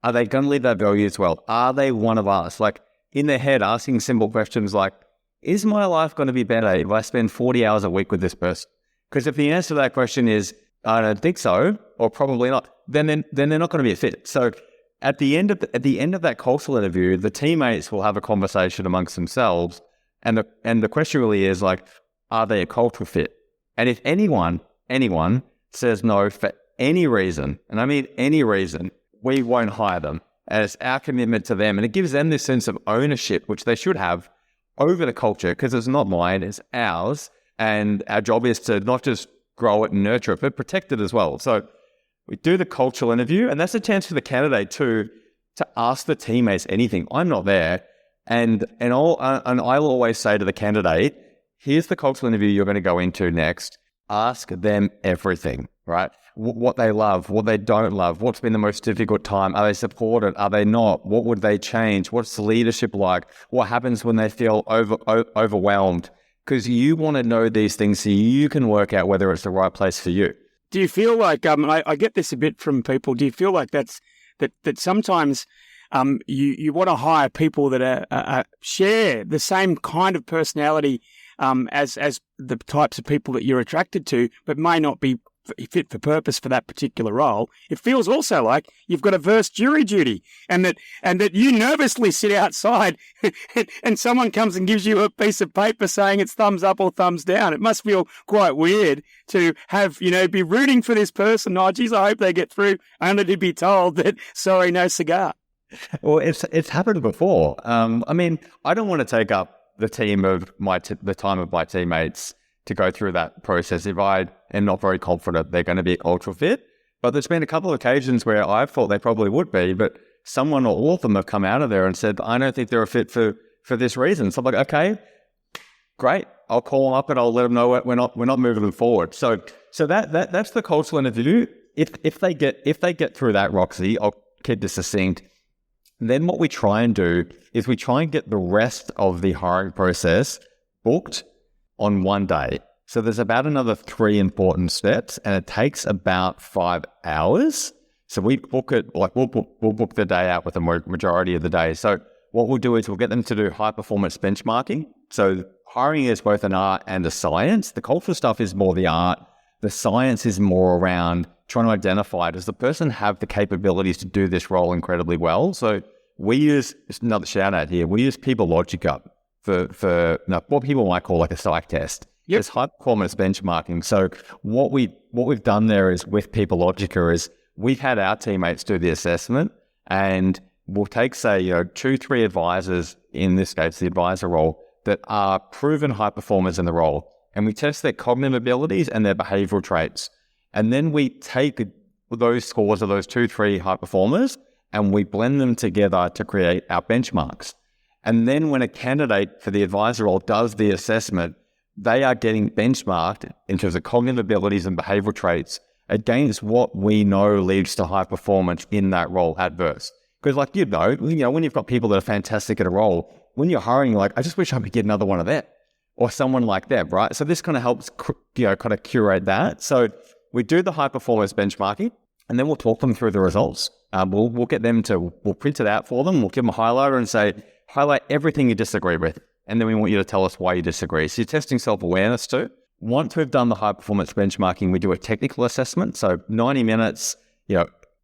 Are they going to live their values well? Are they one of us? Like in their head, asking simple questions like, is my life going to be better if I spend 40 hours a week with this person? Because if the answer to that question is, I don't think so, or probably not, then they're not going to be a fit. So at the end of that cultural interview, the teammates will have a conversation amongst themselves, and the question really is like, are they a cultural fit? And if anyone says no for any reason, and I mean any reason, we won't hire them. And it's our commitment to them, and it gives them this sense of ownership, which they should have over the culture, because it's not mine, it's ours, and our job is to not just grow it and nurture it, but protect it as well. So we do the cultural interview, and that's a chance for the candidate to ask the teammates anything. I'm not there, and I'll always say to the candidate, here's the cultural interview you're going to go into next. Ask them everything, right? What they love, what they don't love, what's been the most difficult time, are they supported, are they not, what would they change, what's the leadership like, what happens when they feel overwhelmed, because you want to know these things so you can work out whether it's the right place for you. Do you feel like I get this a bit from people? Do you feel like that sometimes you want to hire people that share the same kind of personality as the types of people that you're attracted to, but may not be fit for purpose for that particular role? It feels also like you've got a verse jury duty, and that you nervously sit outside and someone comes and gives you a piece of paper saying it's thumbs up or thumbs down. It must feel quite weird to have, be rooting for this person. Oh, geez, I hope they get through, only to be told that, sorry, no cigar. Well, it's happened before. I mean, I don't want to take up the time of my teammates to go through that process if I am not very confident they're going to be a cultural fit. But there's been a couple of occasions where I've thought they probably would be, but someone or all of them have come out of there and said, I don't think they're a fit for this reason. So I'm like, okay, great. I'll call them up and I'll let them know we're not moving them forward. So that's the cultural interview. If they get through that, Roxy, I'll keep this succinct. Then what we try and do is we try and get the rest of the hiring process booked on one day. So there's about another 3 important steps, and it takes about 5 hours. So we book it, like we'll book the day out with the majority of the day. So what we'll do is we'll get them to do high performance benchmarking. So hiring is both an art and a science. The cultural stuff is more the art. The science is more around trying to identify, does the person have the capabilities to do this role incredibly well? So we use, another shout out here, we use People Logica for what people might call like a psych test. Yep. It's high performance benchmarking. So what we've done there is with People Logica is we've had our teammates do the assessment, and we'll take, say, 2-3 advisors, in this case, the advisor role, that are proven high performers in the role. And we test their cognitive abilities and their behavioral traits. And then we take those scores of those 2-3 high performers and we blend them together to create our benchmarks. And then when a candidate for the advisor role does the assessment, they are getting benchmarked in terms of cognitive abilities and behavioral traits against what we know leads to high performance in that role at Verse. Because when you've got people that are fantastic at a role, when you're hiring, you're like, I just wish I could get another one of that or someone like that, right? So this kind of helps, kind of curate that. So we do the high performance benchmarking, and then we'll talk them through the results. We'll get them we'll print it out for them. We'll give them a highlighter and say, highlight everything you disagree with. And then we want you to tell us why you disagree. So you're testing self-awareness too. Once we've done the high performance benchmarking, we do a technical assessment. So 90 minutes,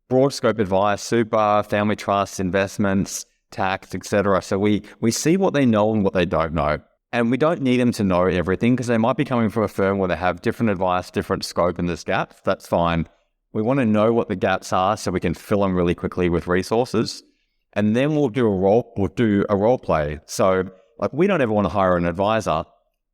broad scope advice, super, family trusts, investments, tax, etc. So we see what they know and what they don't know. And we don't need them to know everything because they might be coming from a firm where they have different advice, different scope, and there's gaps. That's fine. We want to know what the gaps are so we can fill them really quickly with resources. And then we'll do a role play. So like we don't ever want to hire an advisor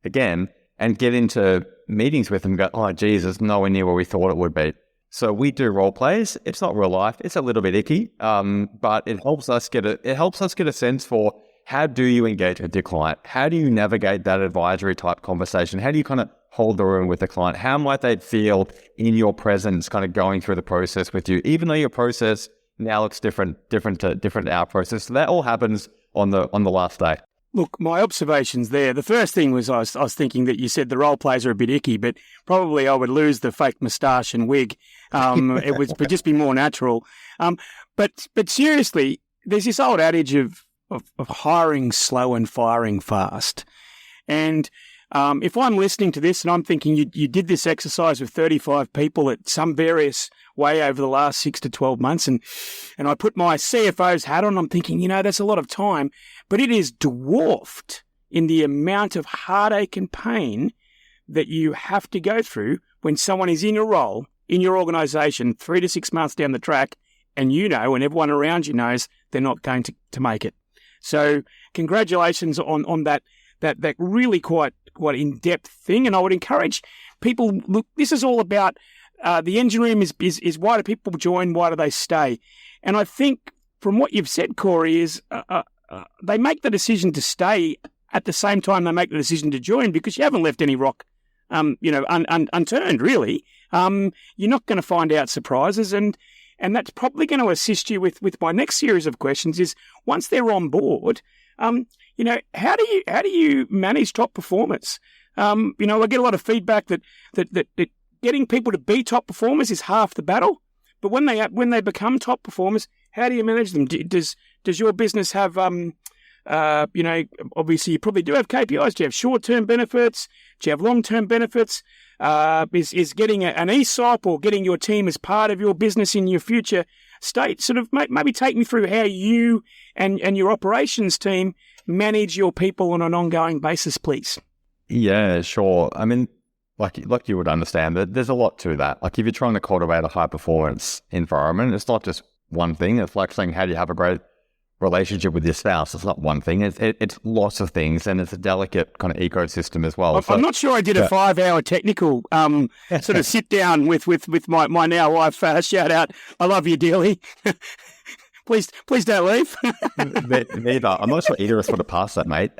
again and get into meetings with them and go, oh, geez, it's nowhere near where we thought it would be. So we do role plays. It's not real life. It's a little bit icky, but it helps us get a sense for how do you engage with your client? How do you navigate that advisory type conversation? How do you kind of hold the room with the client? How might they feel in your presence, kind of going through the process with you, even though your process now looks different to our process? So that all happens on the last day. Look, my observations there. The first thing was I was thinking that you said the role plays are a bit icky, but probably I would lose the fake moustache and wig. It would just be more natural. But seriously, there's this old adage of hiring slow and firing fast. And if I'm listening to this and I'm thinking you did this exercise with 35 people at some various way over the last 6 to 12 months, and I put my CFO's hat on, I'm thinking, that's a lot of time, but it is dwarfed in the amount of heartache and pain that you have to go through when someone is in your role, in your organisation, 3 to 6 months down the track, and and everyone around you knows they're not going to make it. So congratulations on that really quite in-depth thing. And I would encourage people, look, this is all about the engine room is why do people join, why do they stay? And I think from what you've said, Corey, is they make the decision to stay at the same time they make the decision to join because you haven't left any rock unturned, really. You're not going to find out surprises, and that's probably going to assist you with my next series of questions is once they're on board, how do you manage top performance? I get a lot of feedback that getting people to be top performers is half the battle, but when they become top performers, how do you manage them? Does your business have obviously you probably do have KPIs. Do you have short-term benefits? Do you have long-term benefits? Is getting an ESOP or getting your team as part of your business in your future state? Sort of maybe take me through how you and your operations team manage your people on an ongoing basis, please. Yeah, sure. I mean, like you would understand that there's a lot to that. Like if you're trying to cultivate a high performance environment, it's not just one thing. It's like saying, how do you have a great relationship with your spouse? It's not one thing. It's lots of things, and it's a delicate kind of ecosystem as well. I'm not sure I did a 5-hour technical sort of sit down with my now wife. Shout out, I love you dearly. Please don't leave. Neither. I'm not sure either of us would have passed that, mate.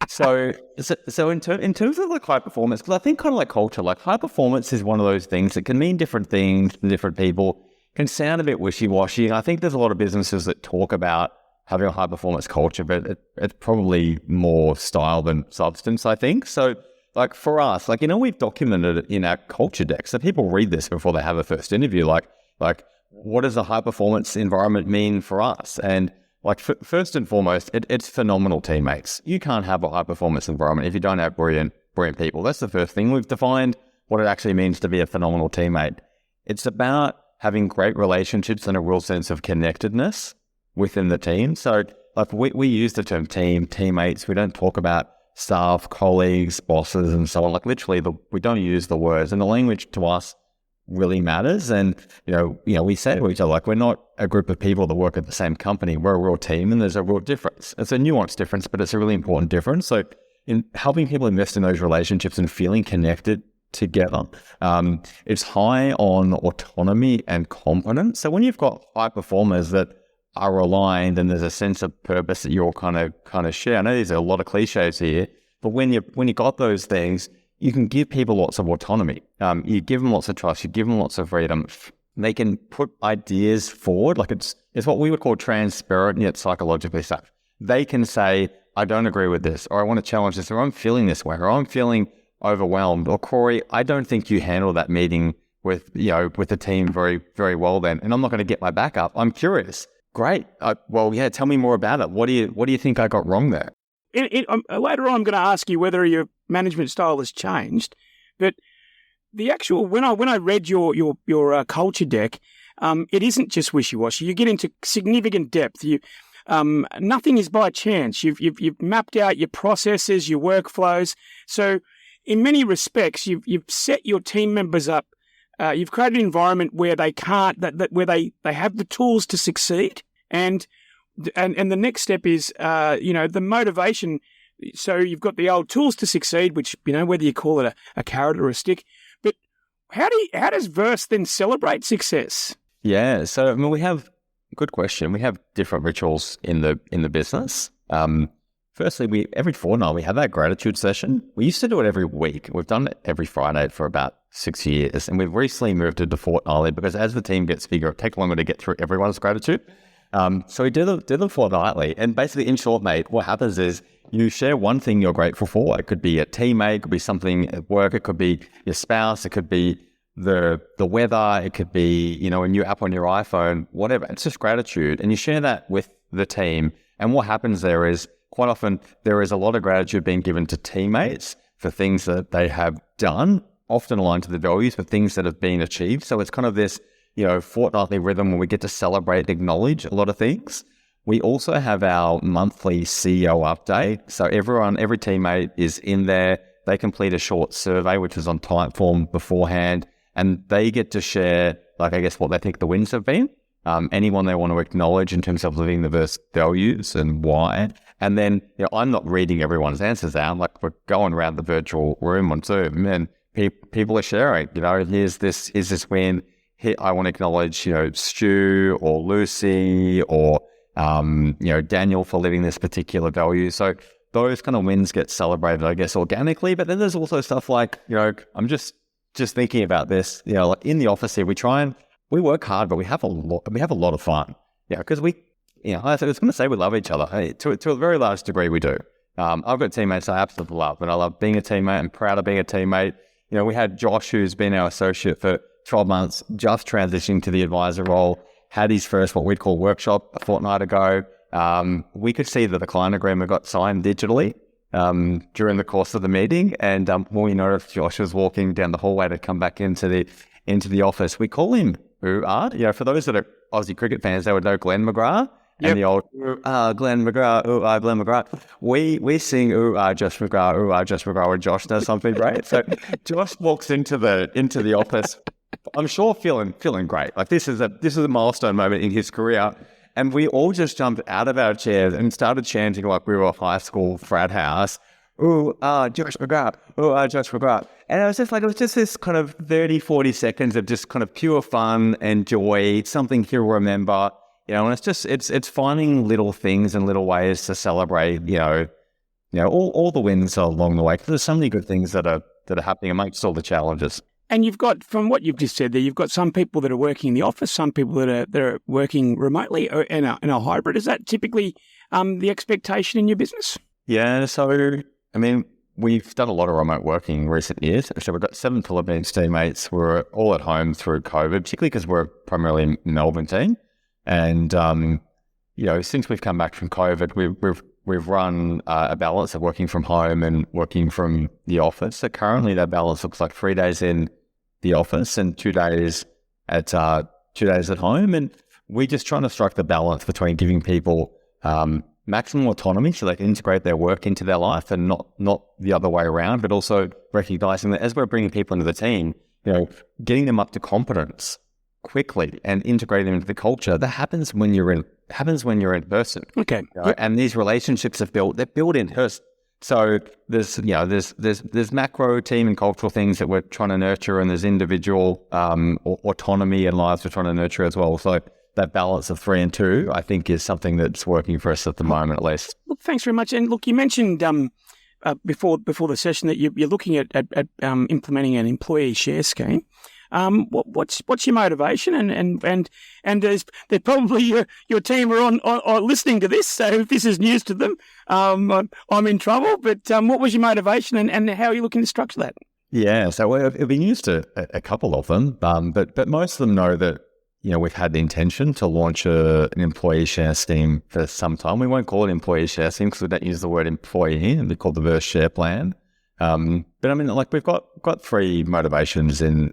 So in terms of like high performance, because I think kind of like culture, like high performance is one of those things that can mean different things to different people, can sound a bit wishy-washy. And I think there's a lot of businesses that talk about having a high performance culture, but it's probably more style than substance, I think. So like for us, like, we've documented it in our culture deck. So people read this before they have a first interview, like what does a high performance environment mean for us? And like first and foremost, it's phenomenal teammates. You can't have a high performance environment if you don't have brilliant people. That's the first thing. We've defined what it actually means to be a phenomenal teammate. It's about having great relationships and a real sense of connectedness within the team. So like we use the term teammates. We don't talk about staff, colleagues, bosses, and so on. Like literally we don't use the words, and the language to us really matters. And, we say to each other, like, we're not a group of people that work at the same company. We're a real team, and there's a real difference. It's a nuanced difference, but it's a really important difference. So in helping people invest in those relationships and feeling connected together, it's high on autonomy and competence. So when you've got high performers that are aligned and there's a sense of purpose that you're kind of share. I know there's a lot of cliches here, but when you got those things, you can give people lots of autonomy. You give them lots of trust. You give them lots of freedom. They can put ideas forward. Like it's what we would call transparent yet psychologically safe. They can say, I don't agree with this, or I want to challenge this, or I'm feeling this way, or I'm feeling overwhelmed, or Corey, I don't think you handle that meeting with the team very, very well then, and I'm not going to get my back up. I'm curious. Great. Tell me more about it. What do you think I got wrong there? Later on, I'm going to ask you whether your management style has changed, but the actual when I read your culture deck, it isn't just wishy-washy. You get into significant depth. Nothing is by chance. You've mapped out your processes, your workflows. So in many respects, you've set your team members up. You've created an environment where they where they have the tools to succeed. And the next step is, the motivation. So you've got the old tools to succeed, which, whether you call it a carrot or a stick. But how does Verse then celebrate success? Yeah. So, good question. We have different rituals in the business. Firstly, every fortnight we have that gratitude session. We used to do it every week. We've done it every Friday for about 6 years, and we've recently moved it to fortnightly because as the team gets bigger, it takes longer to get through everyone's gratitude. So we do them fortnightly, and basically, in short, mate, what happens is you share one thing you're grateful for. It could be a teammate, it could be something at work, it could be your spouse, it could be the weather, it could be a new app on your iPhone, whatever. It's just gratitude, and you share that with the team. And what happens there is, quite often, there is a lot of gratitude being given to teammates for things that they have done, often aligned to the values, but things that have been achieved. So it's kind of this, fortnightly rhythm where we get to celebrate and acknowledge a lot of things. We also have our monthly CEO update. So every teammate is in there. They complete a short survey, which is on Typeform beforehand, and they get to share, what they think the wins have been. Anyone they want to acknowledge in terms of living the Verse values and why. And then, I'm not reading everyone's answers out. Like, we're going around the virtual room on Zoom, and people are sharing. Here's this win. Here, I want to acknowledge, Stu or Lucy or Daniel for living this particular value. So those kind of wins get celebrated, I guess, organically. But then there's also stuff like, I'm just thinking about this. Like in the office here, we work hard, but we have a lot of fun. Because I was going to say we love each other. To a very large degree, we do. I've got teammates I absolutely love, and I love being a teammate. I'm proud of being a teammate. We had Josh, who's been our associate for 12 months, just transitioning to the advisor role, had his first, what we'd call workshop a fortnight ago. We could see that the client agreement got signed digitally during the course of the meeting. And when we noticed Josh was walking down the hallway to come back into the office, we call him Ooh-ah. For those that are Aussie cricket fans, they would know Glenn McGrath. Yep. And the old Glenn McGrath, Glenn McGrath. We sing Josh McGrath when Josh does something great. So Josh walks into the office, I'm sure feeling great. Like this is a milestone moment in his career. And we all just jumped out of our chairs and started chanting like we were a high school frat house. Josh McGrath, Josh McGrath. And it was just this kind of 30, 40 seconds of just kind of pure fun and joy, something he'll remember. And it's finding little things and little ways to celebrate, all the wins along the way. Because there's so many good things that are happening amongst all the challenges. And you've got, from what you've just said there, you've got some people that are working in the office, some people that are working remotely or in a hybrid. Is that typically the expectation in your business? Yeah. So, we've done a lot of remote working in recent years. So we've got 7 Philippines teammates. We're all at home through COVID, particularly because we're primarily a Melbourne team. And, since we've come back from COVID, we've run a balance of working from home and working from the office. So currently that balance looks like 3 days in the office and 2 days at home. And we're just trying to strike the balance between giving people maximum autonomy so they can integrate their work into their life and not the other way around, but also recognizing that as we're bringing people into the team, getting them up to competence quickly and integrating them into the culture, that happens when you're in person. Okay. And these relationships they're built in person. So there's macro team and cultural things that we're trying to nurture, and there's individual autonomy and lives we're trying to nurture as well. So that balance of 3 and 2, I think, is something that's working for us at the moment, at least. Look, thanks very much. And look, you mentioned before the session that you're looking at implementing an employee share scheme. What's your motivation? And there's probably your team are listening to this. So if this is news to them, I'm in trouble. But what was your motivation, and how are you looking to structure that? Yeah, so it'll be news to a couple of them, but most of them know that we've had the intention to launch an employee share scheme for some time. We won't call it employee share scheme because we don't use the word employee, and we call the Verse Share Plan. But we've got 3 motivations in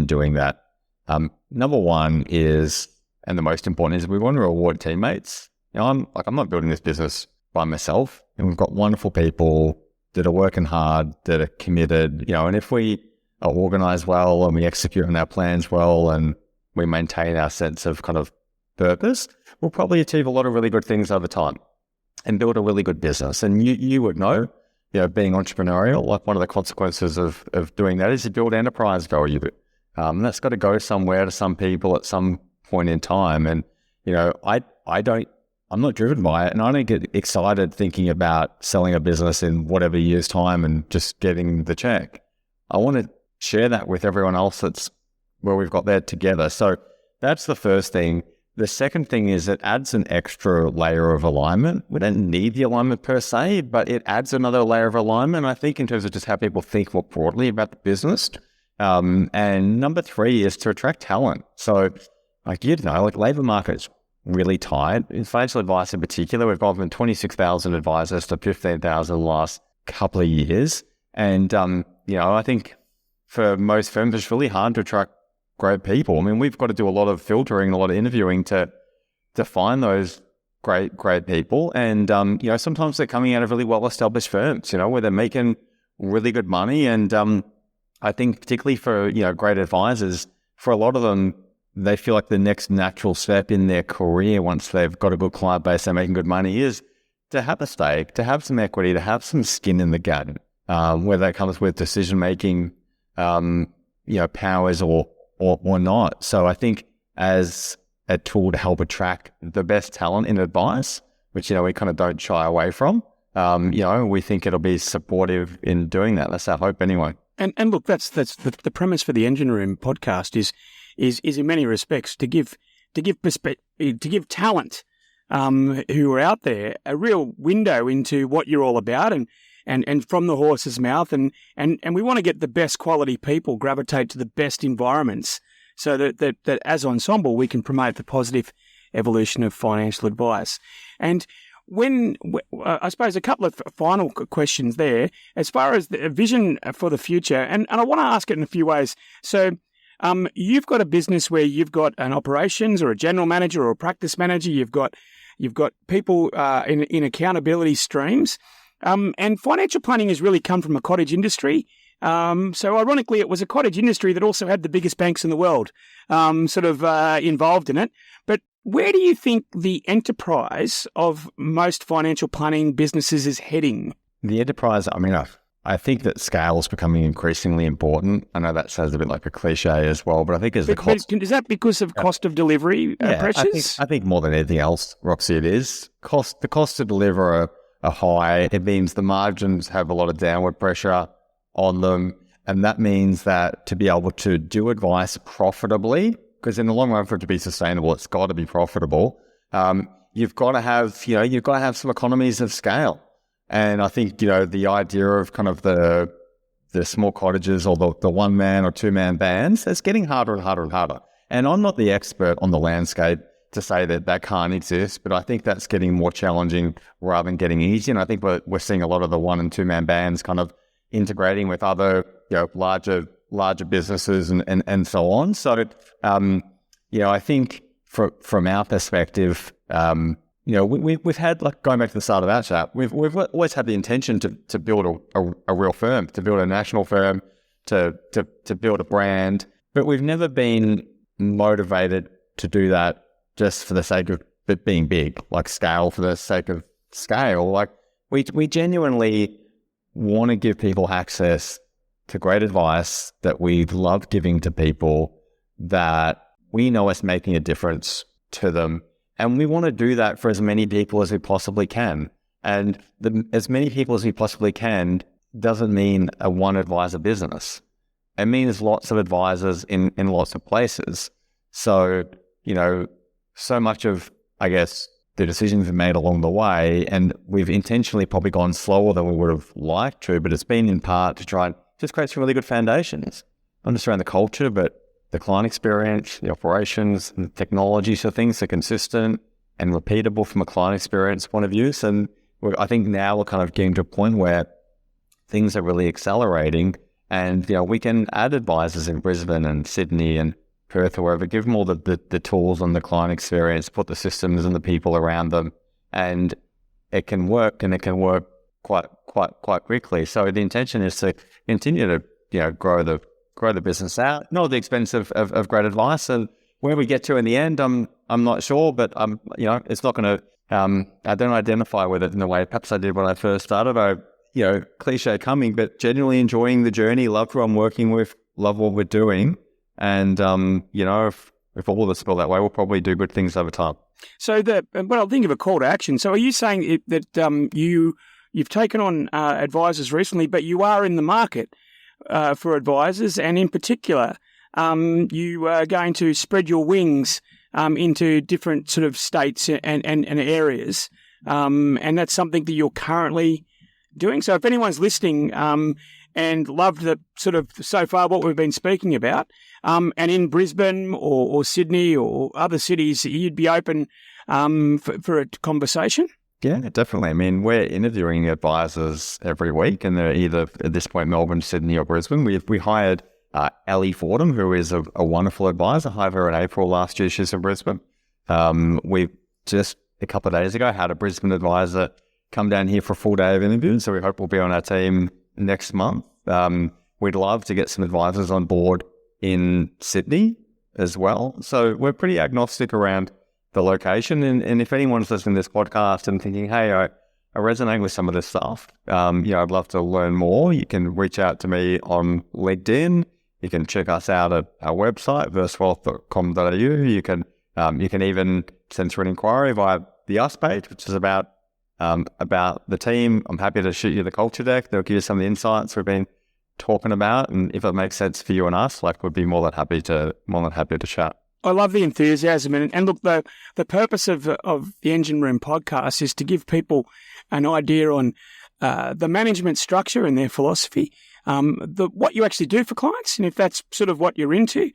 doing that. Number one is, and the most important is, we want to reward teammates. I'm not building this business by myself, and we've got wonderful people that are working hard, that are committed, and if we are organized well and we execute on our plans well and we maintain our sense of kind of purpose, we'll probably achieve a lot of really good things over time and build a really good business. And you would know, being entrepreneurial, like one of the consequences of doing that is you build enterprise value. That's got to go somewhere to some people at some point in time. And, I'm not driven by it, and I don't get excited thinking about selling a business in whatever year's time and just getting the check. I want to share that with everyone else that's where we've got there together. So that's the first thing. The second thing is it adds an extra layer of alignment. We don't need the alignment per se, but it adds another layer of alignment, I think, in terms of just how people think more broadly about the business. And number three is to attract talent. So labour market's really tight. In financial advice in particular, we've gone from 26,000 advisors to 15,000 the last couple of years. And, I think for most firms, it's really hard to attract great people. I mean, we've got to do a lot of filtering, a lot of interviewing to find those great people. And, sometimes they're coming out of really well-established firms, where they're making really good money. And I think particularly for, great advisors, for a lot of them, they feel like the next natural step in their career, once they've got a good client base, they're making good money, is to have a stake, to have some equity, to have some skin in the game, whether that comes with decision-making, powers or not. So I think as a tool to help attract the best talent in advice, which, we kind of don't shy away from, we think it'll be supportive in doing that. That's our hope anyway. And look, that's the premise for the Engine Room podcast is in many respects to give talent who are out there a real window into what you're all about and from the horse's mouth and we want to get the best quality people gravitate to the best environments so that as Ensemble we can promote the positive evolution of financial advice. And when I suppose a couple of final questions there as far as the vision for the future, and I want to ask it in a few ways. So you've got a business where you've got an operations or a general manager or a practice manager. You've got people in accountability streams, and financial planning has really come from a cottage industry. So ironically, it was a cottage industry that also had the biggest banks in the world involved in it. But where do you think the enterprise of most financial planning businesses is heading? The enterprise, I think that scale is becoming increasingly important. I know that sounds a bit like a cliche as well, but I think as the cost... Is that because of cost of delivery pressures? I think more than anything else, Roxy, it is. The cost to deliver are high. It means the margins have a lot of downward pressure on them. And that means that to be able to do advice profitably, because in the long run for it to be sustainable, it's got to be profitable. You've got to have some economies of scale. And I think, the idea of kind of the small cottages or the one-man or two-man bands, it's getting harder and harder and harder. And I'm not the expert on the landscape to say that can't exist, but I think that's getting more challenging rather than getting easier. And I think we're seeing a lot of the one- and two-man bands kind of integrating with other, larger businesses and so on. So, I think from our perspective, we've had, like, going back to the start of our chat, we've always had the intention to build a real firm, to build a national firm, to build a brand, but we've never been motivated to do that just for the sake of it being big, like scale for the sake of scale. Like we genuinely want to give people access to great advice that we love giving to people that we know is making a difference to them. And we want to do that for as many people as we possibly can. And as many people as we possibly can doesn't mean a one advisor business. It means lots of advisors in lots of places. So, so much of, I guess, the decisions we've made along the way, and we've intentionally probably gone slower than we would have liked to, but it's been in part to try and just create some really good foundations, not just around the culture, but the client experience, the operations, and the technology, so things are consistent and repeatable from a client experience point of view. And I think now we're kind of getting to a point where things are really accelerating, and we can add advisors in Brisbane and Sydney and Perth or wherever, give them all the tools and the client experience, put the systems and the people around them, and it can work, and it can work quite quickly. So the intention is to continue to grow the business out, not at the expense of great advice. And where we get to in the end, I'm not sure, but it's not going to. I don't identify with it in the way perhaps I did when I first started. Cliche coming, but genuinely enjoying the journey, love who I'm working with, love what we're doing, and if all of us feel that way, we'll probably do good things over time. So I'll think of a call to action. So are you saying that you've taken on advisors recently, but you are in the market for advisors, and in particular, you are going to spread your wings into different sort of states and areas, and that's something that you're currently doing. So if anyone's listening and loved the sort of so far what we've been speaking about, and in Brisbane or Sydney or other cities, you'd be open for a conversation? Yeah, definitely. I mean, we're interviewing advisors every week, and they're either at this point Melbourne, Sydney, or Brisbane. We hired Ellie Fordham, who is a wonderful advisor. Hired her in April last year. She's in Brisbane. We just a couple of days ago had a Brisbane advisor come down here for a full day of interviews. So we hope we'll be on our team next month. We'd love to get some advisors on board in Sydney as well. So we're pretty agnostic around the location. And if anyone's listening to this podcast and thinking, hey, I resonate with some of this stuff, I'd love to learn more, you can reach out to me on LinkedIn. You can check us out at our website, versewealth.com.au. You can even send through an inquiry via the Us page, which is about the team. I'm happy to shoot you the culture deck. They'll give you some of the insights we've been talking about, and if it makes sense for you and us, we'd be more than happy to chat. I love the enthusiasm, and look, the purpose of the Engine Room podcast is to give people an idea on the management structure and their philosophy, what you actually do for clients, and if that's sort of what you're into,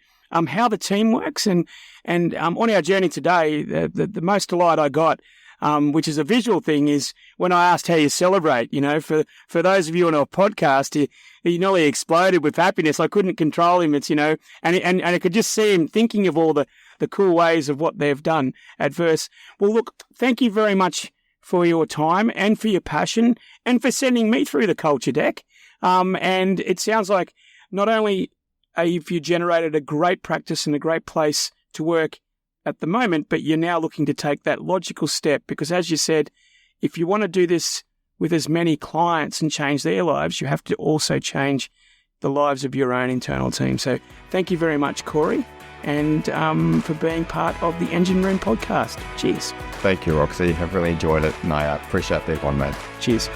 how the team works, and on our journey today, the most delight I got, which is a visual thing, is when I asked how you celebrate. For those of you on our podcast, he nearly exploded with happiness. I couldn't control him. It's and I could just see him thinking of all the cool ways of what they've done at Verse. Well, look, thank you very much for your time and for your passion and for sending me through the culture deck. And it sounds like not only have you generated a great practice and a great place to work at the moment, but you're now looking to take that logical step, because as you said, if you want to do this with as many clients and change their lives, you have to also change the lives of your own internal team. So thank you very much, Corey, and for being part of the Engine Room podcast. Cheers. Thank you, Roxy. I've really enjoyed it, and I appreciate that one, mate. Cheers.